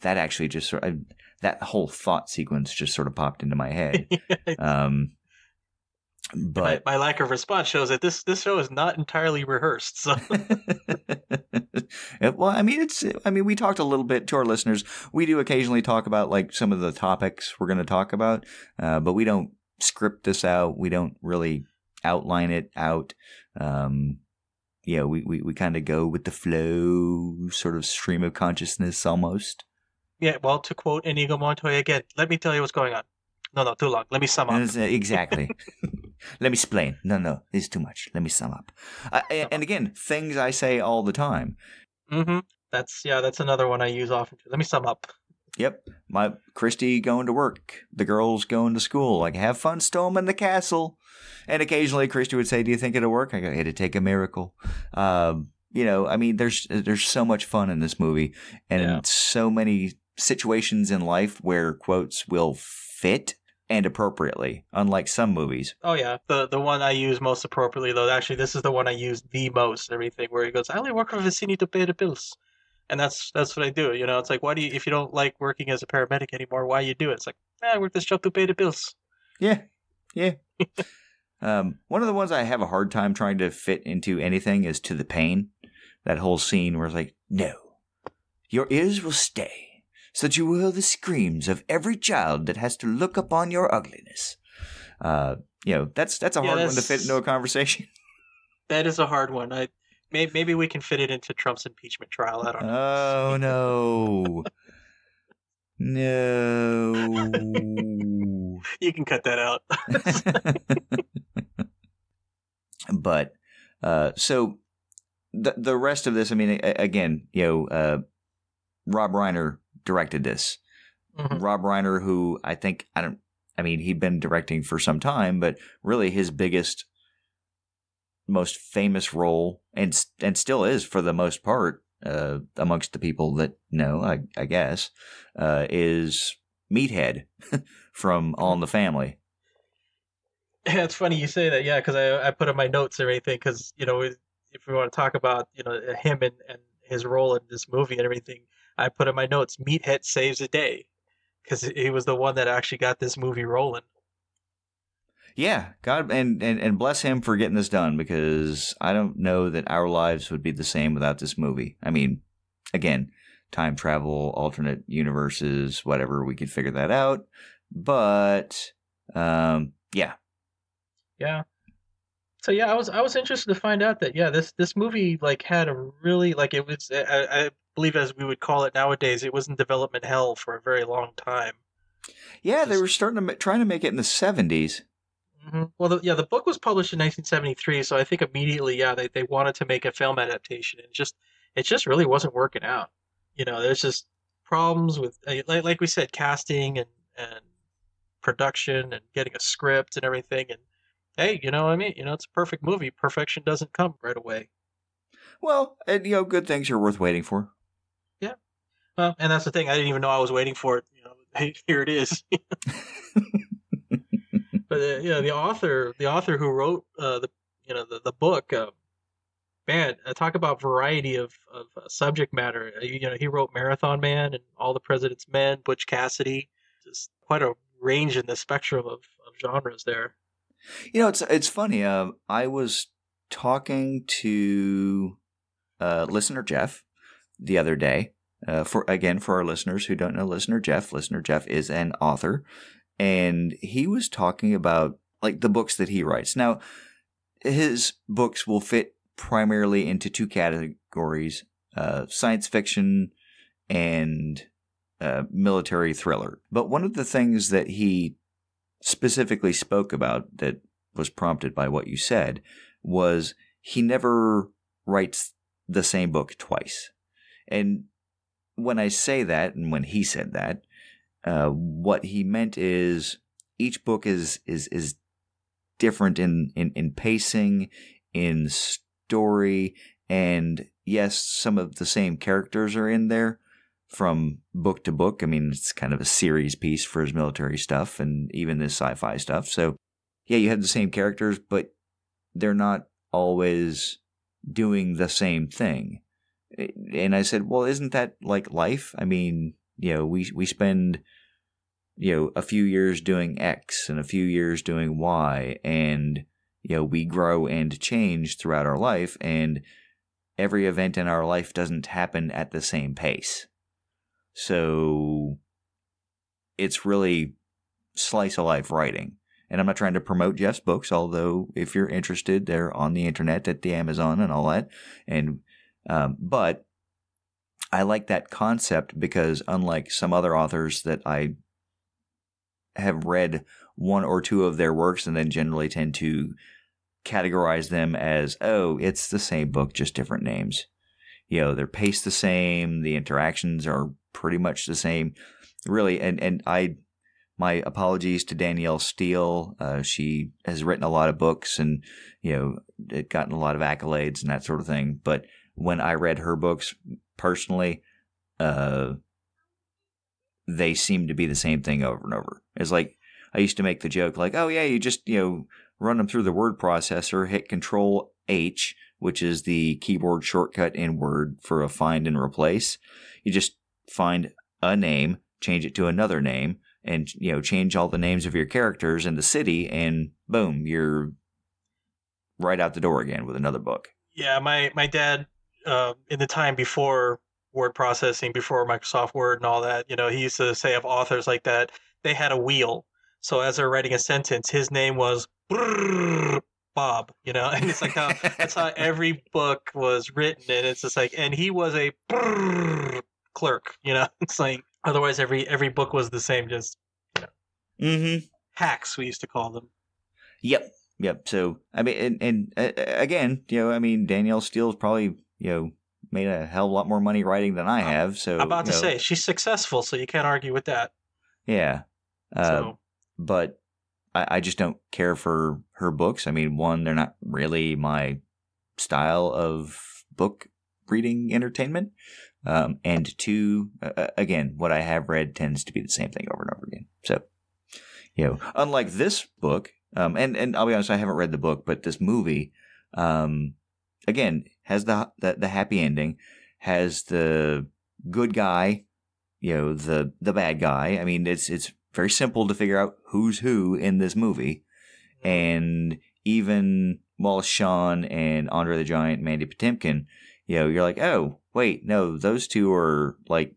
that actually just sort of, that whole thought sequence just sort of popped into my head. But my lack of response shows that this show is not entirely rehearsed. So, well, I mean, we talked a little bit to our listeners. We do occasionally talk about like some of the topics we're going to talk about, but we don't script this out. We don't really outline it out. We kind of go with the flow, sort of stream of consciousness almost. Yeah, well, to quote Inigo Montoya again, let me tell you what's going on. No, too long. Let me sum up. Exactly. Let me explain. No, this is too much. Let me sum up. And again, things I say all the time. Mm-hmm. That's another one I use often too. Let me sum up. Yep. My Christy going to work. The girls going to school. Like, have fun storming the castle. And occasionally Christy would say, "Do you think it'll work?" I go, "It'd take a miracle." I mean, there's so much fun in this movie, and so many situations in life where quotes will fit and appropriately, unlike some movies. Oh yeah, the one I use most appropriately though. Actually, this is the one I use the most. Everything where he goes, "I only work for Vicini to pay the bills," and that's what I do. It's like, why do you, if you don't like working as a paramedic anymore, why you do it? It's like, I work this job to pay the bills. Yeah. One of the ones I have a hard time trying to fit into anything is "To the Pain." That whole scene where it's like, "No, your ears will stay, so that you will hear the screams of every child that has to look upon your ugliness." That's a hard one to fit into a conversation. That is a hard one. Maybe we can fit it into Trump's impeachment trial. I don't know. Oh no. No. You can cut that out. But So the rest of this, I mean, again, Rob Reiner directed this. Mm-hmm. Rob Reiner, who he'd been directing for some time, but really his biggest, most famous role, and still is for the most part, amongst the people that know, I guess, is Meathead from All in the Family. Yeah, it's funny you say that, yeah, because I put in my notes and everything, because, if we want to talk about, him and his role in this movie and everything, I put in my notes, Meathead saves the day, because he was the one that actually got this movie rolling. Yeah, God, and bless him for getting this done, because I don't know that our lives would be the same without this movie. I mean, again, time travel, alternate universes, whatever, we could figure that out. But, yeah. Yeah. So yeah, I was interested to find out that this movie had a really it was I believe, as we would call it nowadays, it was in development hell for a very long time. Yeah, they were trying to make it in the 70s. Mm-hmm. Well, the book was published in 1973, so I think immediately, they wanted to make a film adaptation, and it just really wasn't working out. There's just problems with, like we said, casting and production and getting a script and everything. And hey, what I mean? It's a perfect movie. Perfection doesn't come right away. Well, and, good things are worth waiting for. Yeah. Well, and that's the thing. I didn't even know I was waiting for it. Hey, here it is. But the author who wrote the book, man, talk about variety of subject matter. He wrote Marathon Man and All the President's Men, Butch Cassidy. Just quite a range in the spectrum of genres there. It's funny. I was talking to listener Jeff the other day. For our listeners who don't know listener Jeff is an author, and he was talking about the books that he writes. Now, his books will fit primarily into two categories: science fiction and military thriller. But one of the things that he specifically spoke about that was prompted by what you said was he never writes the same book twice. And when I say that, and when he said that, what he meant is each book is different in pacing, in story, and yes, some of the same characters are in there from book to book. I mean, it's kind of a series piece for his military stuff and even this sci-fi stuff. So, yeah, you have the same characters, but they're not always doing the same thing. And I said, well, isn't that like life? I mean, we spend, a few years doing X and a few years doing Y, and, we grow and change throughout our life, and every event in our life doesn't happen at the same pace. So it's really slice of life writing. And I'm not trying to promote Jeff's books, although if you're interested, they're on the internet at the Amazon and all that. And but I like that concept because unlike some other authors that I have read one or two of their works and then generally tend to categorize them as, oh, it's the same book, just different names. They're paced the same. The interactions are pretty much the same. Really, and my apologies to Danielle Steele. She has written a lot of books and, gotten a lot of accolades and that sort of thing. But when I read her books personally, they seem to be the same thing over and over. It's like, I used to make the joke oh yeah, you just, run them through the word processor, hit Control H, which is the keyboard shortcut in Word for a find and replace. You just find a name, change it to another name, and, change all the names of your characters and the city, and boom, you're right out the door again with another book. Yeah, my dad, in the time before word processing, before Microsoft Word and all that, he used to say of authors like that, they had a wheel. So as they're writing a sentence, his name was Bob, and it's like that's how every book was written, and it's just and he was a clerk, it's like otherwise every book was the same, just Mm-hmm. hacks we used to call them. Yep. Yep. So, I mean, again, I mean, Danielle Steele's probably, made a hell of a lot more money writing than I have. So, I'm about to say, she's successful, so you can't argue with that. Yeah. But I just don't care for her books. I mean, one, they're not really my style of book reading entertainment. And two, again, what I have read tends to be the same thing over and over again. So, unlike this book, and I'll be honest, I haven't read the book, but this movie, again, has the happy ending, has the good guy, the bad guy. I mean, it's very simple to figure out who's who in this movie. And even Wallace Shawn and Andre the Giant, Mandy Patinkin, you're like, oh, wait, no, those two are like,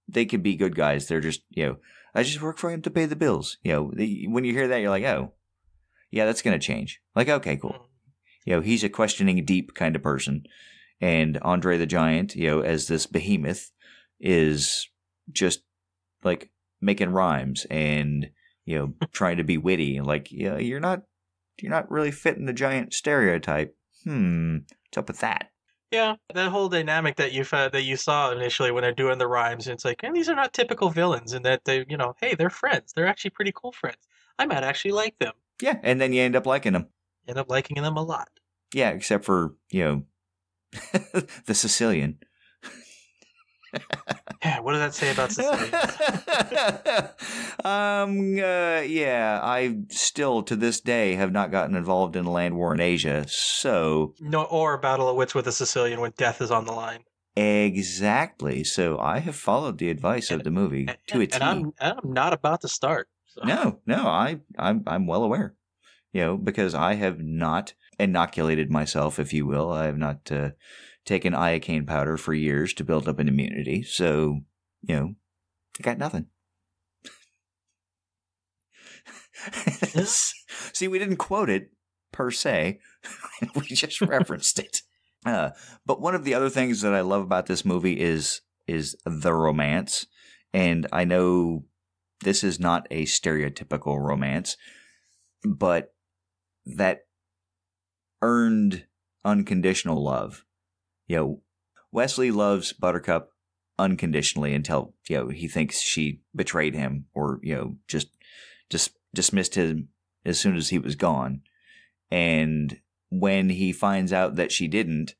they could be good guys. They're just, I just work for him to pay the bills. When you hear that, you're like, oh, yeah, that's going to change. Like, okay, cool. He's a questioning deep kind of person. And Andre the Giant, as this behemoth, is just like making rhymes and, trying to be witty. Like, you're not really fitting the giant stereotype. What's up with that? Yeah, that whole dynamic that you saw initially when they're doing the rhymes, and it's like, these are not typical villains, and that they, hey, they're friends. They're actually pretty cool friends. I might actually like them. Yeah, and then you end up liking them. End up liking them a lot. Yeah, except for, the Sicilian. Yeah, what does that say about Sicilians? Yeah, I still to this day have not gotten involved in a land war in Asia, so no, or a battle of wits with a Sicilian when death is on the line. Exactly. So I have followed the advice of the movie to a T. And I'm not about to start. So. No, I'm well aware. Because I have not inoculated myself, if you will. I have not taken iocane powder for years to build up an immunity. So, I got nothing. See, we didn't quote it per se. We just referenced it. But one of the other things that I love about this movie is the romance. And I know this is not a stereotypical romance, but that earned unconditional love. Wesley loves Buttercup unconditionally until, he thinks she betrayed him or, just dismissed him as soon as he was gone. And when he finds out that she didn't,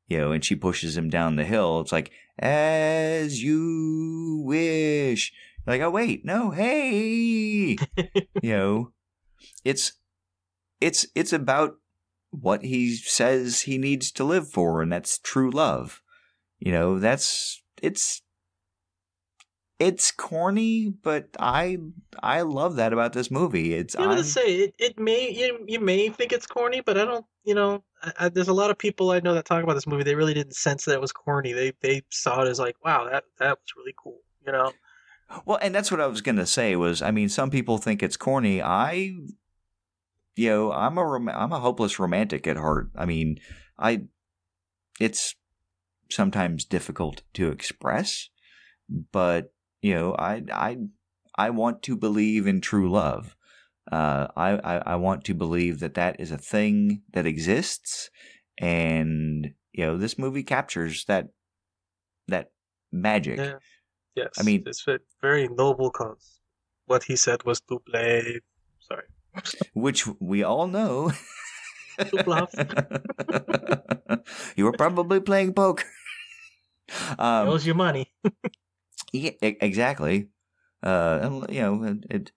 and she pushes him down the hill, it's like, as you wish. Like, oh, wait, no, hey. It's about what he says he needs to live for, and that's true love. It's corny, but I love that about this movie. I'm gonna say it may you may think it's corny, but I don't. There's a lot of people I know that talk about this movie. They really didn't sense that it was corny. They saw it as like, wow, that was really cool. Well, and that's what I was gonna say was, I mean, some people think it's corny. I'm a hopeless romantic at heart. I mean, it's sometimes difficult to express, but I want to believe in true love. I want to believe that is a thing that exists, and this movie captures that magic. Yeah. Yes. I mean, it's a very noble cause. What he said was to play. Sorry. Which we all know. To bluff. You were probably playing poker. It owes you money. Yeah, exactly. It.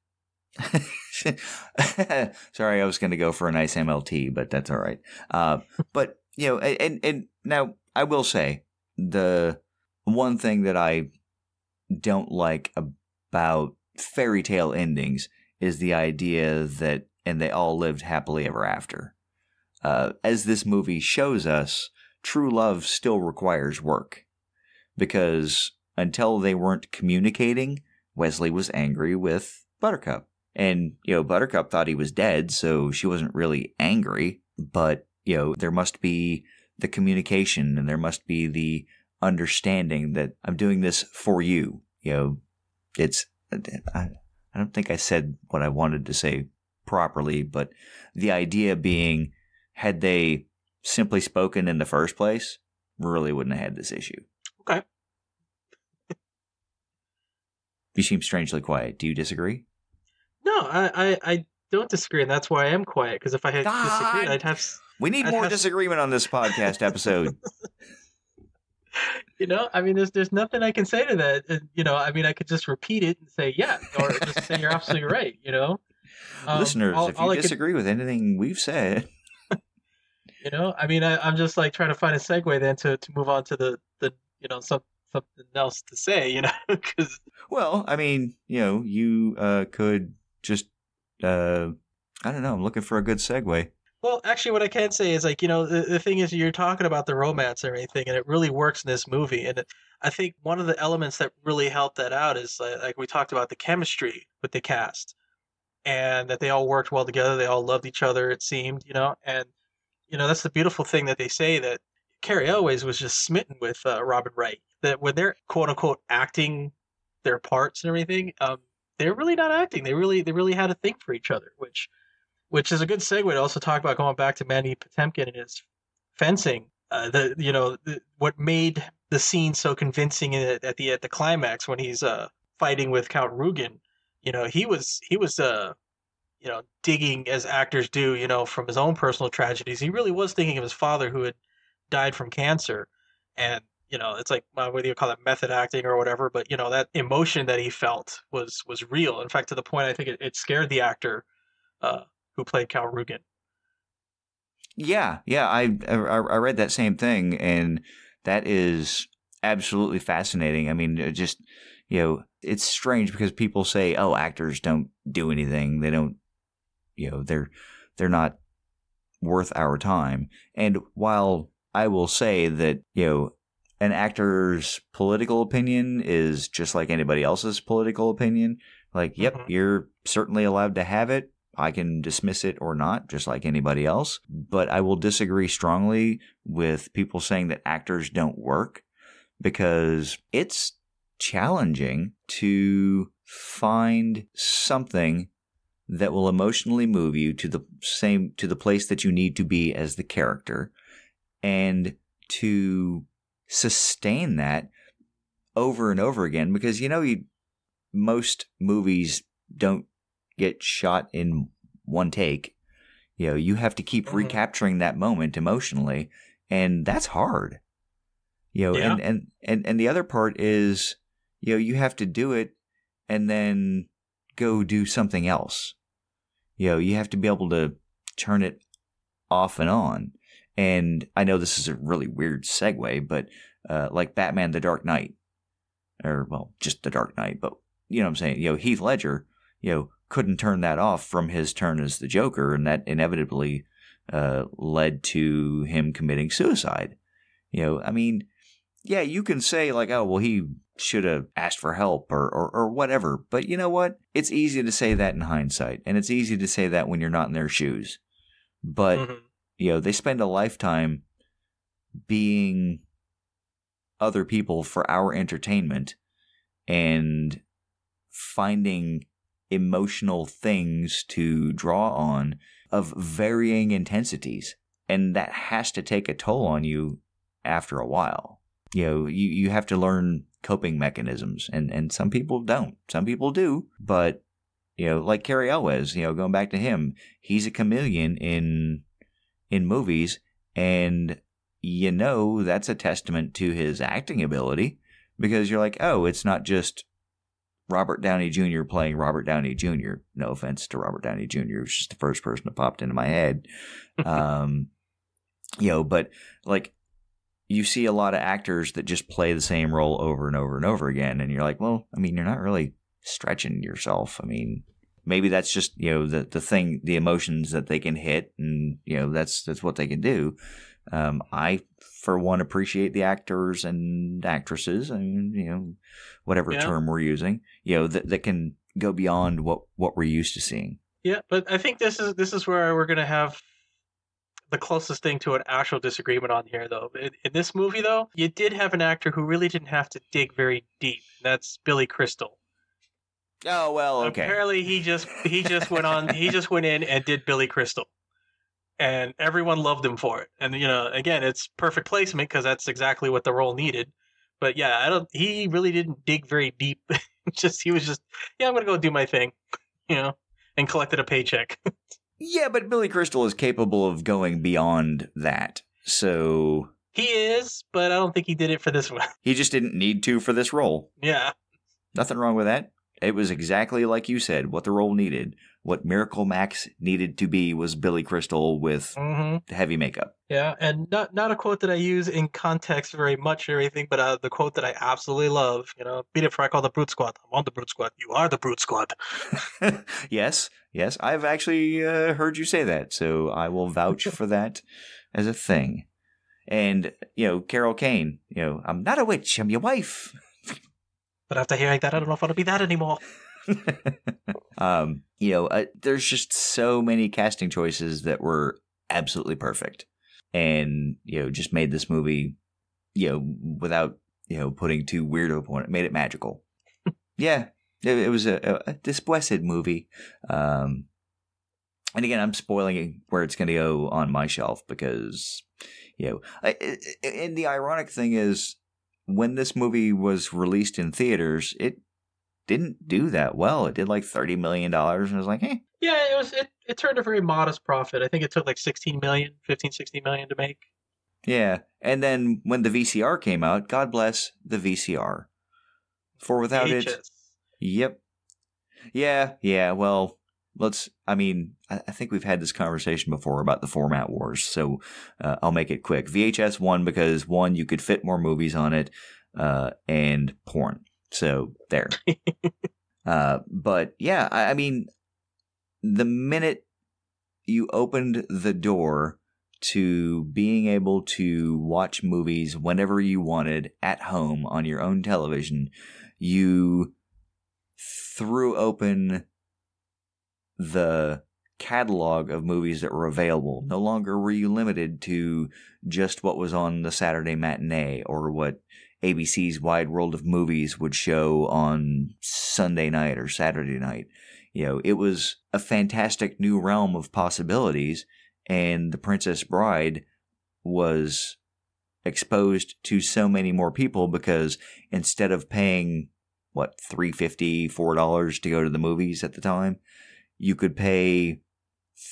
Sorry, I was going to go for a nice MLT, but that's all right. But and now I will say the one thing that I don't like about fairy tale endings is the idea that and they all lived happily ever after. As this movie shows us, true love still requires work. Because until they weren't communicating, Wesley was angry with Buttercup. And, Buttercup thought he was dead, so she wasn't really angry. But, there must be the communication and there must be the understanding that I'm doing this for you. I don't think I said what I wanted to say properly, but the idea being, had they simply spoken in the first place, we really wouldn't have had this issue. Okay. You seem strangely quiet. Do you disagree? No, I don't disagree, and that's why I am quiet, because if I had disagreed, I'd have... We need more disagreement on this podcast episode. I mean, there's nothing I can say to that. I mean, I could just repeat it and say, yeah, or just say you're absolutely right, Listeners, if you disagree with anything we've said... I mean, I'm just like trying to find a segue then to move on to the something else to say, because... Well, I mean, you could just, I don't know, I'm looking for a good segue. Well, actually, what I can say is, like, the thing is, you're talking about the romance and everything, and it really works in this movie. And I think one of the elements that really helped that out is, like we talked about, the chemistry with the cast, and that they all worked well together. They all loved each other, it seemed, and, that's the beautiful thing that they say, that Carrie Elways was just smitten with Robin Wright. That when they're, quote unquote, acting their parts and everything, they're really not acting. They really had a thing for each other, which is a good segue to also talk about, going back to Mandy Patinkin and his fencing. What made the scene so convincing at the climax when he's fighting with Count Rugen. He was digging, as actors do, from his own personal tragedies. He really was thinking of his father, who had died from cancer, and it's like, whether you call it method acting or whatever, but that emotion that he felt was real. In fact, to the point, I think it scared the actor who played Cal Rugen. Yeah, I read that same thing, and that is absolutely fascinating. I mean, just it's strange because people say, "Oh, actors don't do anything. They don't, they're not worth our time." And while I will say that an actor's political opinion is just like anybody else's political opinion. Like, yep, you're certainly allowed to have it. I can dismiss it or not, just like anybody else. But I will disagree strongly with people saying that actors don't work, because it's challenging to find something that will emotionally move you to the place that you need to be as the character, and to sustain that over and over again, because most movies don't get shot in one take. You have to keep recapturing that moment emotionally, and that's hard. And the other part is, you have to do it and then go do something else. You have to be able to turn it off and on. And I know this is a really weird segue, but like Batman The Dark Knight, or, well, just The Dark Knight, but you know what I'm saying? Heath Ledger, couldn't turn that off from his turn as the Joker, and that inevitably led to him committing suicide. I mean, yeah, you can say like, oh, well, he should have asked for help or whatever, but you know what? It's easy to say that in hindsight, and it's easy to say that when you're not in their shoes. But they spend a lifetime being other people for our entertainment and finding emotional things to draw on of varying intensities. And that has to take a toll on you after a while. You have to learn coping mechanisms, and some people don't. Some people do, but like Cary Elwes, going back to him, he's a chameleon in movies, and that's a testament to his acting ability, because you're like, oh, it's not just Robert Downey Jr. playing Robert Downey Jr. No offense to Robert Downey Jr., it's just the first person that popped into my head. But like, you see a lot of actors that just play the same role over and over and over again, and you're like, well, I mean, you're not really stretching yourself. I mean, maybe that's just, the thing, the emotions that they can hit, and, that's what they can do. I, for one, appreciate the actors and actresses, and, whatever term we're using, that can go beyond what we're used to seeing. Yeah, but I think this is where we're going to have the closest thing to an actual disagreement on here, though. In this movie, though, you did have an actor who really didn't have to dig very deep. That's Billy Crystal. Oh well, okay. Apparently, he just went in and did Billy Crystal, and everyone loved him for it. And again, it's perfect placement because that's exactly what the role needed. But yeah, he really didn't dig very deep. He was just, I'm gonna go do my thing, and collected a paycheck. Yeah, but Billy Crystal is capable of going beyond that. So he is, but I don't think he did it for this one. He just didn't need to for this role. Yeah. Nothing wrong with that. It was exactly like you said, what the role needed. What Miracle Max needed to be was Billy Crystal with heavy makeup. Yeah, and not a quote that I use in context very much or anything, but the quote that I absolutely love, beat it for I call the Brute Squad. I'm on the Brute Squad. You are the Brute Squad. Yes. I've actually heard you say that, so I will vouch for that as a thing. And, Carol Kane, I'm not a witch, I'm your wife. But after hearing that, I don't know if I want to be that anymore. There's just so many casting choices that were absolutely perfect. And, just made this movie, without, putting too weirdo upon it, made it magical. Yeah, it was a disblessed movie. And again, I'm spoiling where it's going to go on my shelf because, and the ironic thing is, when this movie was released in theaters, it didn't do that well. It did like $30 million, and I was like, eh. Yeah, it turned a very modest profit. I think it took like 16 million to make. Yeah, and then when the VCR came out, God bless the VCR. For without VHS. it... Yep. Yeah, well, I think we've had this conversation before about the format wars, so I'll make it quick. VHS won because, one, you could fit more movies on it, and porn. So, there. But, yeah, the minute you opened the door to being able to watch movies whenever you wanted at home on your own television, you threw open the catalog of movies that were available. No longer were you limited to just what was on the Saturday matinee or what ABC's Wide World of Movies would show on Sunday night or Saturday night. It was a fantastic new realm of possibilities, and The Princess Bride was exposed to so many more people because instead of paying, $3.50, $4 to go to the movies at the time, you could pay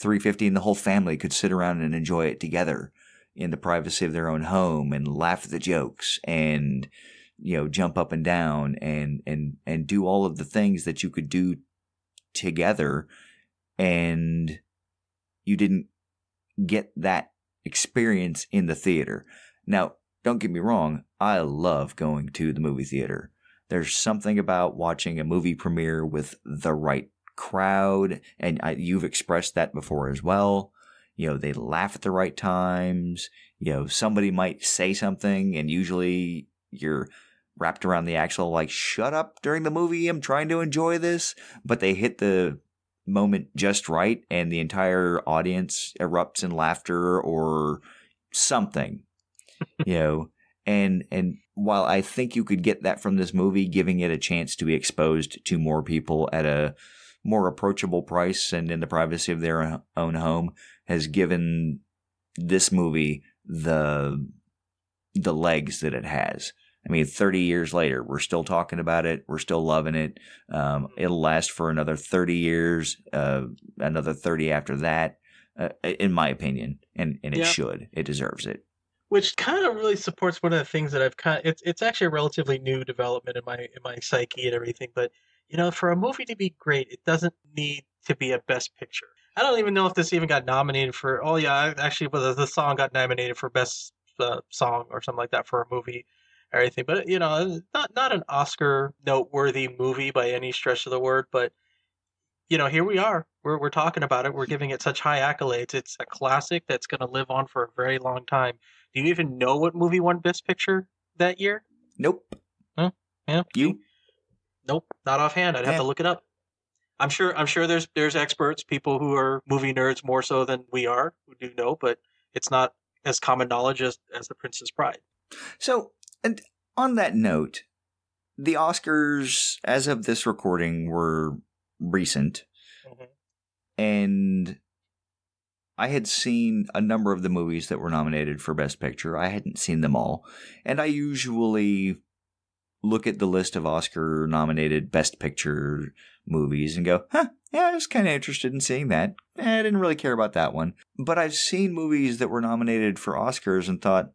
$3.50 and the whole family could sit around and enjoy it together in the privacy of their own home and laugh at the jokes and, jump up and down and do all of the things that you could do together, and you didn't get that experience in the theater. Now, don't get me wrong, I love going to the movie theater. There's something about watching a movie premiere with the right crowd, and you've expressed that before as well. They laugh at the right times. Somebody might say something, and usually you're wrapped around the axle like, shut up during the movie, I'm trying to enjoy this. But they hit the moment just right, and the entire audience erupts in laughter or something. And while I think you could get that from this movie, giving it a chance to be exposed to more people at a more approachable price and in the privacy of their own home has given this movie the legs that it has. 30 years later, we're still talking about it. We're still loving it. It'll last for another 30 years, another 30 after that, in my opinion. And it should. It deserves it. Which kind of really supports one of the things that I've it's actually a relatively new development in my psyche and everything. But, for a movie to be great, it doesn't need to be a best picture. I don't even know if this even got nominated for, actually, the song got nominated for best song or something like that for a movie. Everything, but not an Oscar noteworthy movie by any stretch of the word. But here we are. We're talking about it. We're giving it such high accolades. It's a classic that's going to live on for a very long time. Do you even know what movie won Best Picture that year? Nope. Huh? Yeah. You? Nope. Not offhand. I'd have to look it up. I'm sure there's experts, people who are movie nerds more so than we are, who do know, but it's not as common knowledge as The Princess Bride. So. And on that note, the Oscars, as of this recording, were recent. Mm-hmm. And I had seen a number of the movies that were nominated for Best Picture. I hadn't seen them all. And I usually look at the list of Oscar-nominated Best Picture movies and go, yeah, I was kind of interested in seeing that. I didn't really care about that one. But I've seen movies that were nominated for Oscars and thought,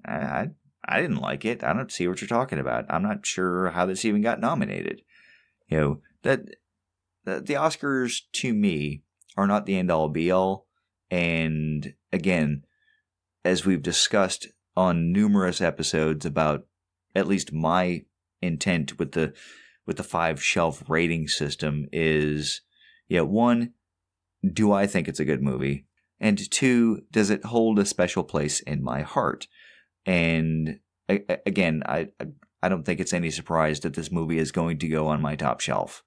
I didn't like it. I don't see what you're talking about. I'm not sure how this even got nominated. You know, that the Oscars, to me, are not the end-all, be-all. And again, as we've discussed on numerous episodes about at least my intent with the 5-shelf rating system is, one, do I think it's a good movie? And two, does it hold a special place in my heart? And again, I don't think it's any surprise that this movie is going to go on my top shelf.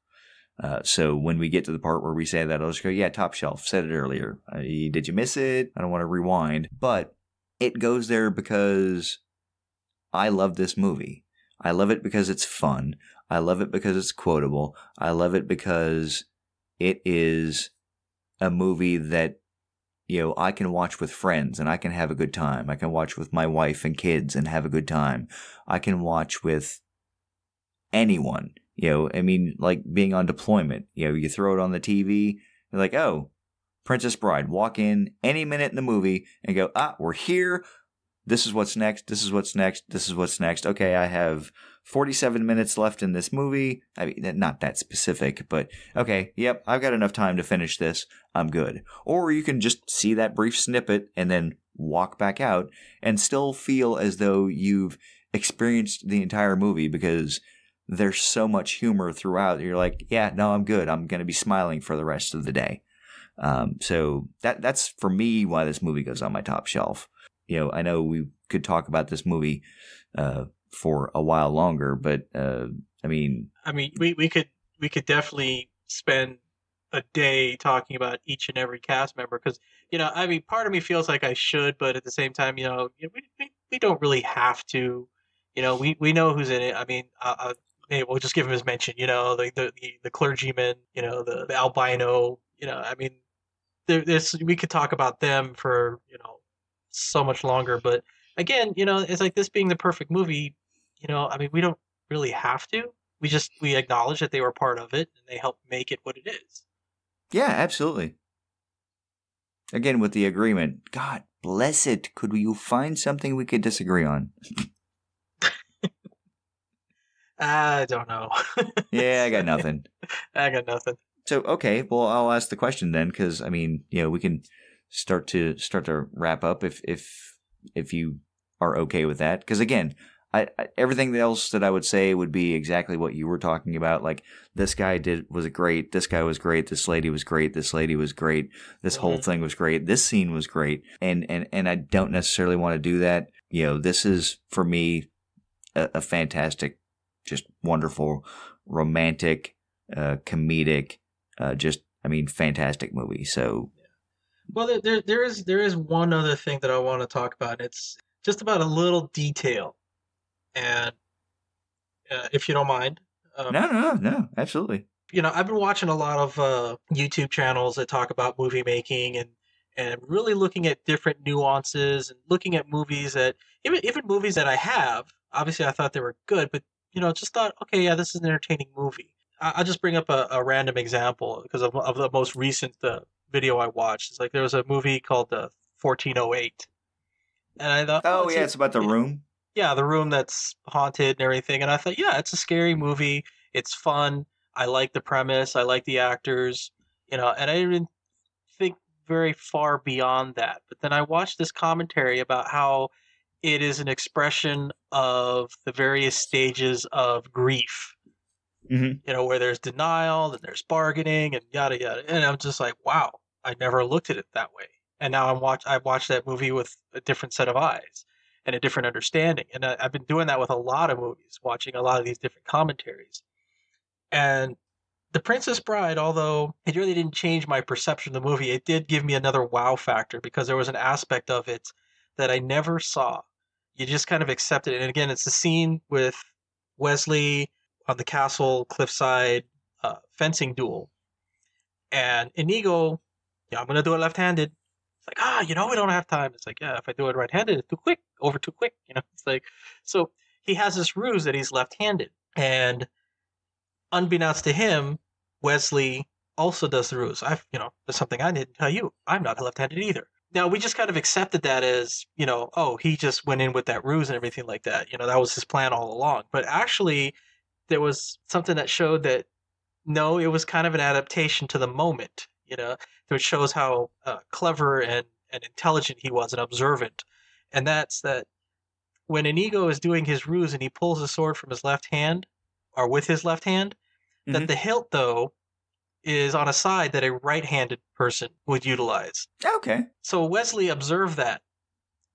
So when we get to the part where we say that, I'll just go, yeah, top shelf. Said it earlier. Did you miss it? I don't want to rewind. But it goes there because I love this movie. I love it because it's fun. I love it because it's quotable. I love it because it is a movie that, I can watch with friends and I can have a good time. I can watch with my wife and kids and have a good time. I can watch with anyone. Like being on deployment, you throw it on the TV, you're like, oh, Princess Bride, walk in any minute in the movie and go, we're here. This is what's next. This is what's next. This is what's next. Okay, I have 47 minutes left in this movie. I mean, not that specific, but okay, yep, I've got enough time to finish this. I'm good. Or you can just see that brief snippet and then walk back out and still feel as though you've experienced the entire movie because there's so much humor throughout. You're like, yeah, no, I'm good. I'm going to be smiling for the rest of the day. So that's for me why this movie goes on my top shelf. I know we could talk about this movie for a while longer, but we could definitely spend a day talking about each and every cast member because part of me feels like I should, but at the same time, we don't really have to. We know who's in it. Hey, we'll just give him his mention. The clergyman. The albino. We could talk about them for so much longer. But again, it's like this being the perfect movie. We don't really have to. We acknowledge that they were part of it and they helped make it what it is. Yeah, absolutely. Again, with the agreement, God bless it. Could you find something we could disagree on? I don't know. Yeah, I got nothing. So, okay, well, I'll ask the question then, because we can start to wrap up if you are okay with that. Because again, I everything else that I would say would be exactly what you were talking about. Like this guy was great. This guy was great. This lady was great. This lady was great. This whole thing was great. This scene was great. And I don't necessarily want to do that. This is for me a fantastic, just wonderful, romantic, comedic, fantastic movie. So, well, there is one other thing that I want to talk about. It's just about a little detail, and if you don't mind, no, absolutely. I've been watching a lot of YouTube channels that talk about movie making and really looking at different nuances and looking at movies that even movies that I have. Obviously, I thought they were good, but just thought, okay, yeah, this is an entertaining movie. I'll just bring up a random example because of the most recent video I watched. It's like there was a movie called 1408. And I thought, it's about the room? Yeah, the room that's haunted and everything. And I thought, yeah, it's a scary movie. It's fun. I like the premise. I like the actors. And I didn't think very far beyond that. But then I watched this commentary about how it is an expression of the various stages of grief. Mm-hmm. Where there's denial, then there's bargaining, and yada yada. And I'm just like, wow, I never looked at it that way. And now I watched that movie with a different set of eyes and a different understanding. And I've been doing that with a lot of movies, watching a lot of these different commentaries. And The Princess Bride, although it really didn't change my perception of the movie, it did give me another wow factor because there was an aspect of it that I never saw. You just kind of accepted it. And again, it's the scene with Westley on the castle cliffside fencing duel. And Inigo, yeah, I'm going to do it left-handed. It's like, we don't have time. It's like, yeah, if I do it right-handed, it's too quick, over too quick. It's like, so he has this ruse that he's left-handed. And unbeknownst to him, Westley also does the ruse. There's something I didn't tell you. I'm not left-handed either. Now, we just kind of accepted that as, he just went in with that ruse and everything like that. That was his plan all along. But actually, there was something that showed that, no, it was kind of an adaptation to the moment, which shows how clever and intelligent he was and observant. And that's that when Inigo is doing his ruse and he pulls the sword from his left hand, or with his left hand, that the hilt, though, is on a side that a right-handed person would utilize. Okay. So Westley observed that.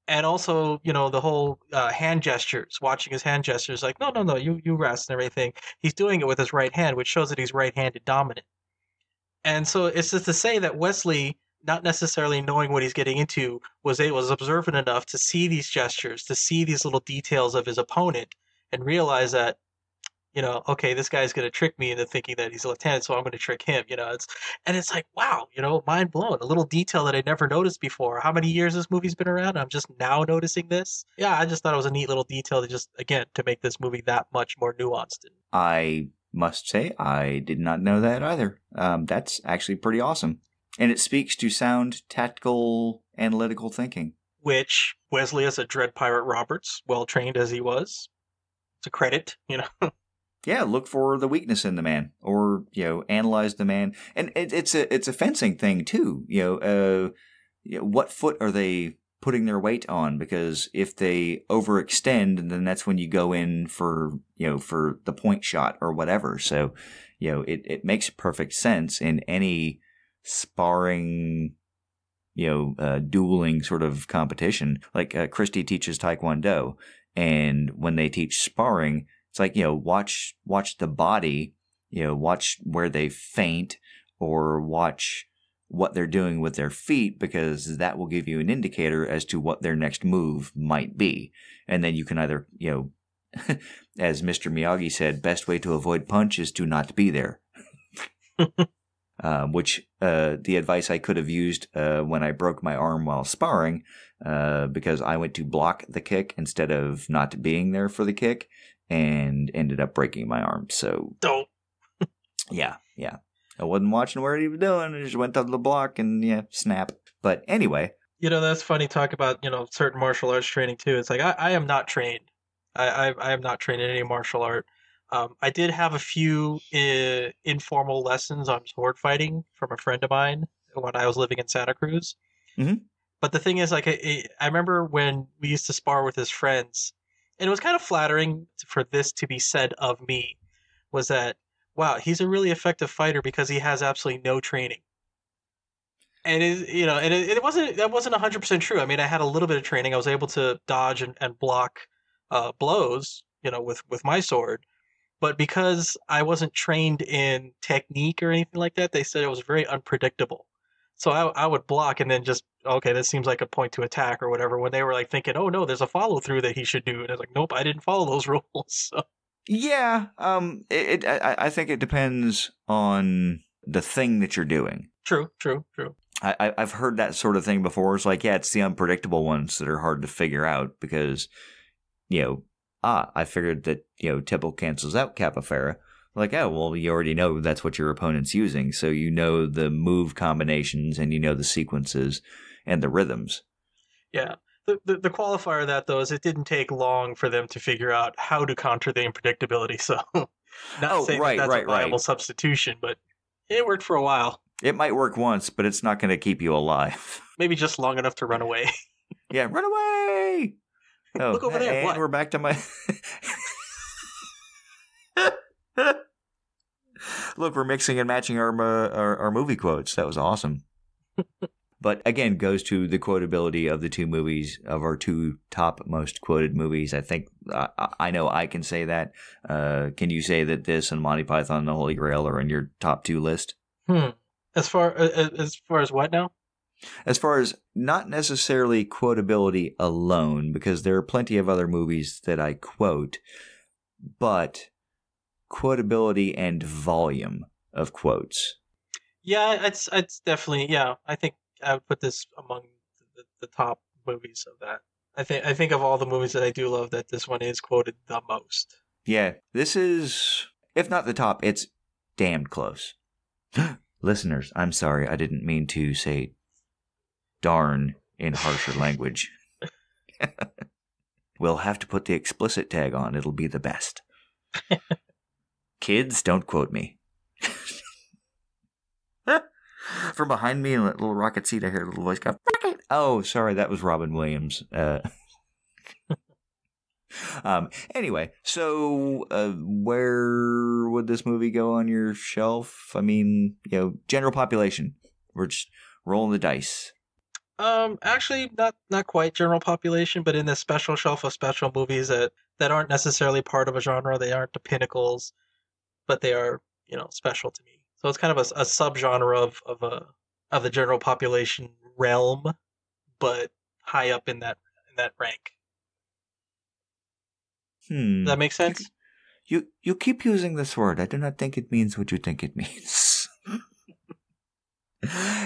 And also, the whole hand gestures, watching his hand gestures, like, no, you rest and everything. He's doing it with his right hand, which shows that he's right-handed dominant. And so it's just to say that Westley, not necessarily knowing what he's getting into, was observant enough to see these gestures, to see these little details of his opponent, and realize that, okay, this guy's going to trick me into thinking that he's left-handed, so I'm going to trick him. It's like, wow, mind blown. A little detail that I never noticed before. How many years this movie's been around? I'm just now noticing this. Yeah, I just thought it was a neat little detail to make this movie that much more nuanced. I must say, I did not know that either. That's actually pretty awesome. And it speaks to sound, tactical, analytical thinking. Which Westley, as a Dread Pirate Roberts, well-trained as he was, it's a credit, Yeah, look for the weakness in the man, or analyze the man, and it's a fencing thing too. What foot are they putting their weight on? Because if they overextend, then that's when you go in for the point shot or whatever. So it makes perfect sense in any sparring, dueling sort of competition. Like Christy teaches Taekwondo, and when they teach sparring, it's like, watch the body, watch where they feint, or watch what they're doing with their feet, because that will give you an indicator as to what their next move might be. And then you can either, as Mr. Miyagi said, best way to avoid punch is to not be there. Which the advice I could have used when I broke my arm while sparring, because I went to block the kick instead of not being there for the kick, and ended up breaking my arm. So, yeah. I wasn't watching what he was doing. I just went to the block and, snap. But anyway. That's funny, talk about, certain martial arts training too. It's like, I am not trained. I am not trained in any martial art. I did have a few informal lessons on sword fighting from a friend of mine when I was living in Santa Cruz. Mm-hmm. But the thing is, like, I remember when we used to spar with his friends, and it was kind of flattering for this to be said of me, was that, wow, he's a really effective fighter because he has absolutely no training. And it wasn't 100% true. I mean, I had a little bit of training. I was able to dodge and block blows, with my sword. But because I wasn't trained in technique or anything like that, they said it was very unpredictable. So I would block and then just, okay, this seems like a point to attack or whatever, when they were like thinking, oh no, there's a follow through that he should do. And I was like, nope, I didn't follow those rules. So. Yeah, I think it depends on the thing that you're doing. True. I've heard that sort of thing before. It's like, yeah, it's the unpredictable ones that are hard to figure out because, I figured that, Tipple cancels out Capofera. Like, oh, well, you already know that's what your opponent's using. So you know the move combinations and you know the sequences and the rhythms. Yeah. The qualifier of that, though, is it didn't take long for them to figure out how to counter the unpredictability. So not saying that's a viable substitution, but it worked for a while. It might work once, but it's not going to keep you alive. Maybe just long enough to run away. Yeah, run away! Oh, look over there. And what? We're back to my... Look, we're mixing and matching our movie quotes. That was awesome. But again, goes to the quotability of the two movies, of our two top most quoted movies. I think I know I can say that. Can you say that this and Monty Python and the Holy Grail are in your top two list? As far as what now? As far as not necessarily quotability alone, because there are plenty of other movies that I quote, but quotability and volume of quotes. Yeah, it's definitely, yeah. I think I would put this among the top movies of that. I think of all the movies that I do love, that this one is quoted the most. Yeah, this is, if not the top, it's damned close. Listeners, I'm sorry, I didn't mean to say darn in harsher language. We'll have to put the explicit tag on. It'll be the best. Kids, don't quote me. From behind me in that little rocket seat, I hear a little voice go, "Rocket!" Oh, sorry, that was Robin Williams. Anyway, so where would this movie go on your shelf? I mean, general population. We're just rolling the dice. Actually, not quite general population, but in the special shelf of special movies that aren't necessarily part of a genre. They aren't the pinnacles, but they are, special to me. So it's kind of a subgenre of the general population realm, but high up in that rank. Does that make sense? You keep using this word. I do not think it means what you think it means.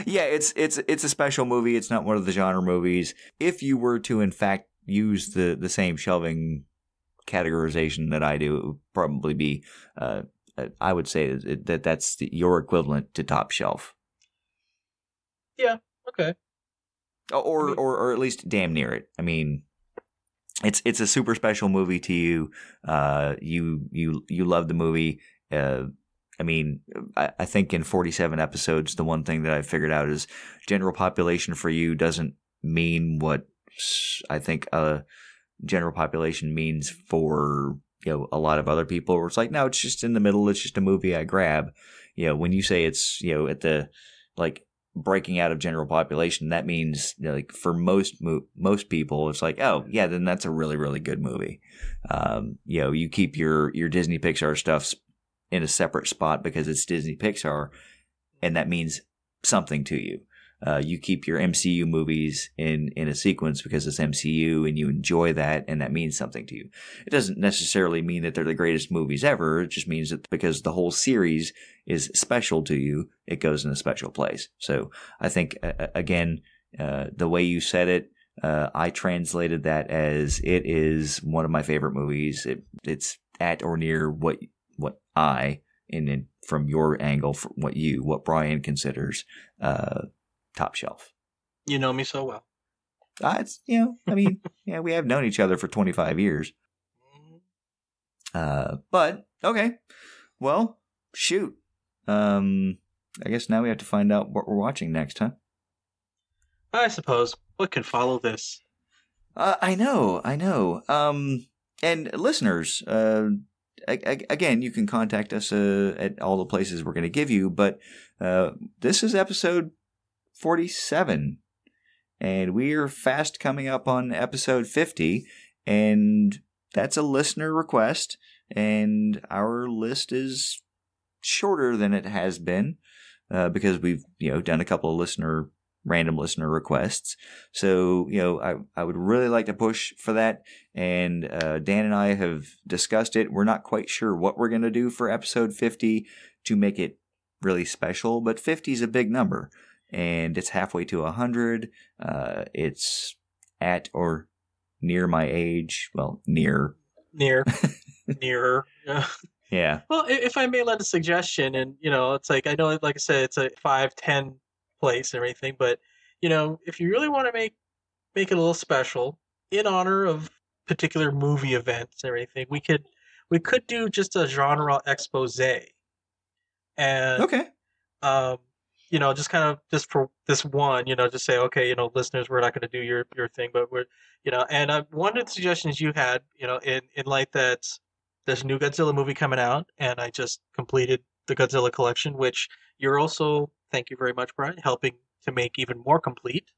Yeah, it's a special movie. It's not one of the genre movies. If you were to, in fact, use the same shelving categorization that I do, it would probably be, I would say that's your equivalent to top shelf. Yeah. Okay. Or at least damn near it. I mean, it's a super special movie to you. You love the movie. I mean, I think in 47 episodes, the one thing that I figured out is general population for you doesn't mean what I think general population means for a lot of other people. Where it's like, no, it's just in the middle. It's just a movie I grab. When you say it's at the breaking out of general population, that means for most people, it's like, oh yeah, then that's a really, really good movie. You keep your Disney Pixar stuff in a separate spot because it's Disney Pixar, and that means something to you. You keep your MCU movies in a sequence because it's MCU and you enjoy that, and that means something to you. It doesn't necessarily mean that they're the greatest movies ever. It just means that because the whole series is special to you, it goes in a special place. So I think, again, the way you said it, I translated that as it is one of my favorite movies. It's at or near what I, and from your angle, from what Brian considers top shelf. You know me so well. It's I mean, yeah, we have known each other for 25 years. But okay, well, shoot. I guess now we have to find out what we're watching next, huh? I suppose. What could follow this? I know. And listeners, again, you can contact us at all the places we're going to give you, but this is episode 47, and we are fast coming up on episode 50, and that's a listener request, and our list is shorter than it has been because we've done a couple of random listener requests. So I would really like to push for that, and Dan and I have discussed it. We're not quite sure what we're going to do for episode 50 to make it really special, but 50 is a big number, and it's halfway to 100. It's at or near my age. Well, nearer. Yeah. Well, if I may lend a suggestion, and it's like, I know, like I said, it's a 5-10 place and everything, but if you really want to make it a little special in honor of particular movie events and everything, we could do just a genre expose. And okay. Just kind of just for this one, just say, okay, listeners, we're not going to do your thing, but we're, and one of the suggestions you had, in light that there's a new Godzilla movie coming out, and I just completed the Godzilla collection, which you're also, thank you very much, Brian, helping to make even more complete.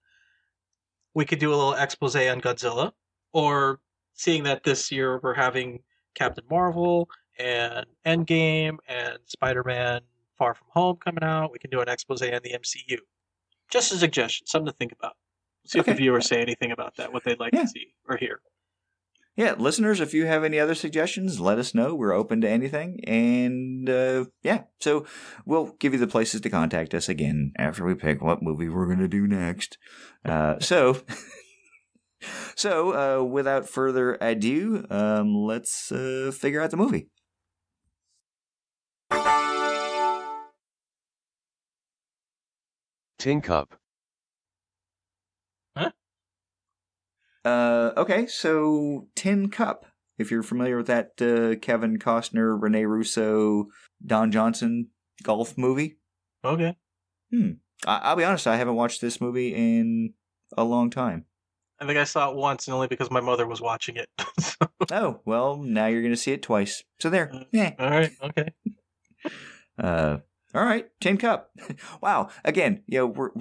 We could do a little expose on Godzilla, or seeing that this year we're having Captain Marvel and Endgame and Spider-Man Far From Home coming out, we can do an expose on the MCU. Just a suggestion, something to think about. See if the viewers say anything about that, what they'd like to see or hear. yeah, listeners, if you have any other suggestions, let us know. We're open to anything. And yeah, so we'll give you the places to contact us again after we pick what movie we're going to do next. So without further ado, let's figure out the movie. Tin Cup. Huh? Okay, so Tin Cup. If you're familiar with that Kevin Costner, Rene Russo, Don Johnson golf movie. Okay. I'll be honest, I haven't watched this movie in a long time. I think I saw it once, and only because my mother was watching it. Oh, well, now you're going to see it twice. So there. Yeah. All right. Okay. All right, Tin Cup. Wow. Again, we're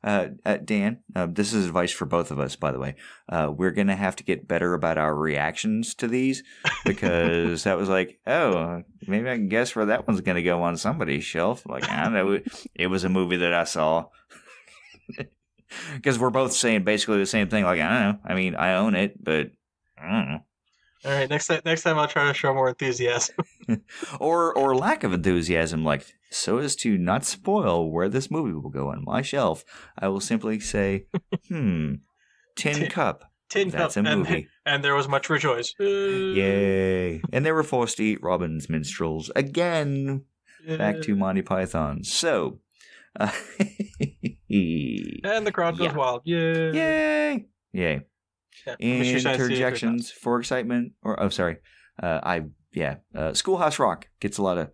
Dan. This is advice for both of us, by the way. We're gonna have to get better about our reactions to these because that was like, oh, maybe I can guess where that one's gonna go on somebody's shelf. Like, I don't know. It was a movie that I saw. Because we're both saying basically the same thing. Like, I don't know. I mean, I own it, but I don't know. All right. Next time, I'll try to show more enthusiasm. or lack of enthusiasm, like so as to not spoil where this movie will go on my shelf. I will simply say, Tin Cup. Tin That's Cup. a movie. And there was much rejoice. Yay! And they were forced to eat Robin's minstrels again. Back to Monty Python. So, and the crowd goes wild. Yay! Yay! Yay! Yeah. Interjections for excitement, Schoolhouse Rock gets a lot of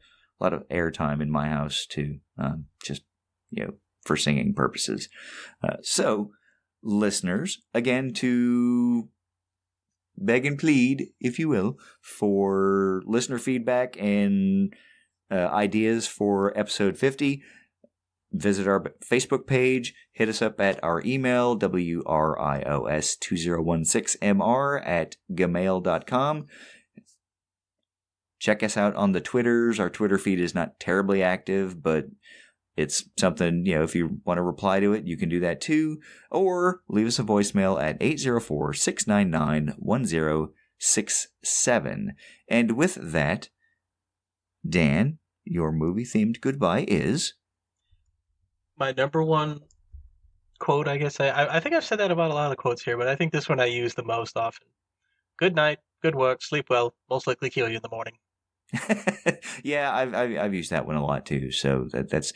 airtime in my house too, just for singing purposes. So, listeners, again, to beg and plead, if you will, for listener feedback and ideas for episode 50. Visit our Facebook page. Hit us up at our email, wrios2016mr@gmail.com. Check us out on the Twitters. Our Twitter feed is not terribly active, but it's something, if you want to reply to it, you can do that too. Or leave us a voicemail at 804-699-1067. And with that, Dan, your movie-themed goodbye is... My number one quote, I guess. I think I've said that about a lot of the quotes here, but I think this one I use the most often. Good night, good work, sleep well, most likely kill you in the morning. Yeah, I've used that one a lot too, so that's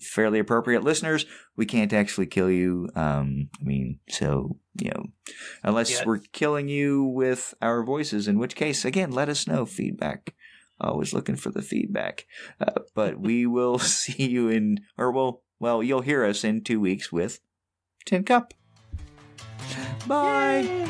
fairly appropriate. Listeners, we can't actually kill you. Unless we're killing you with our voices, in which case, again, let us know. Feedback. Always looking for the feedback. But we will see you you'll hear us in 2 weeks with Tin Cup. Bye. Yay.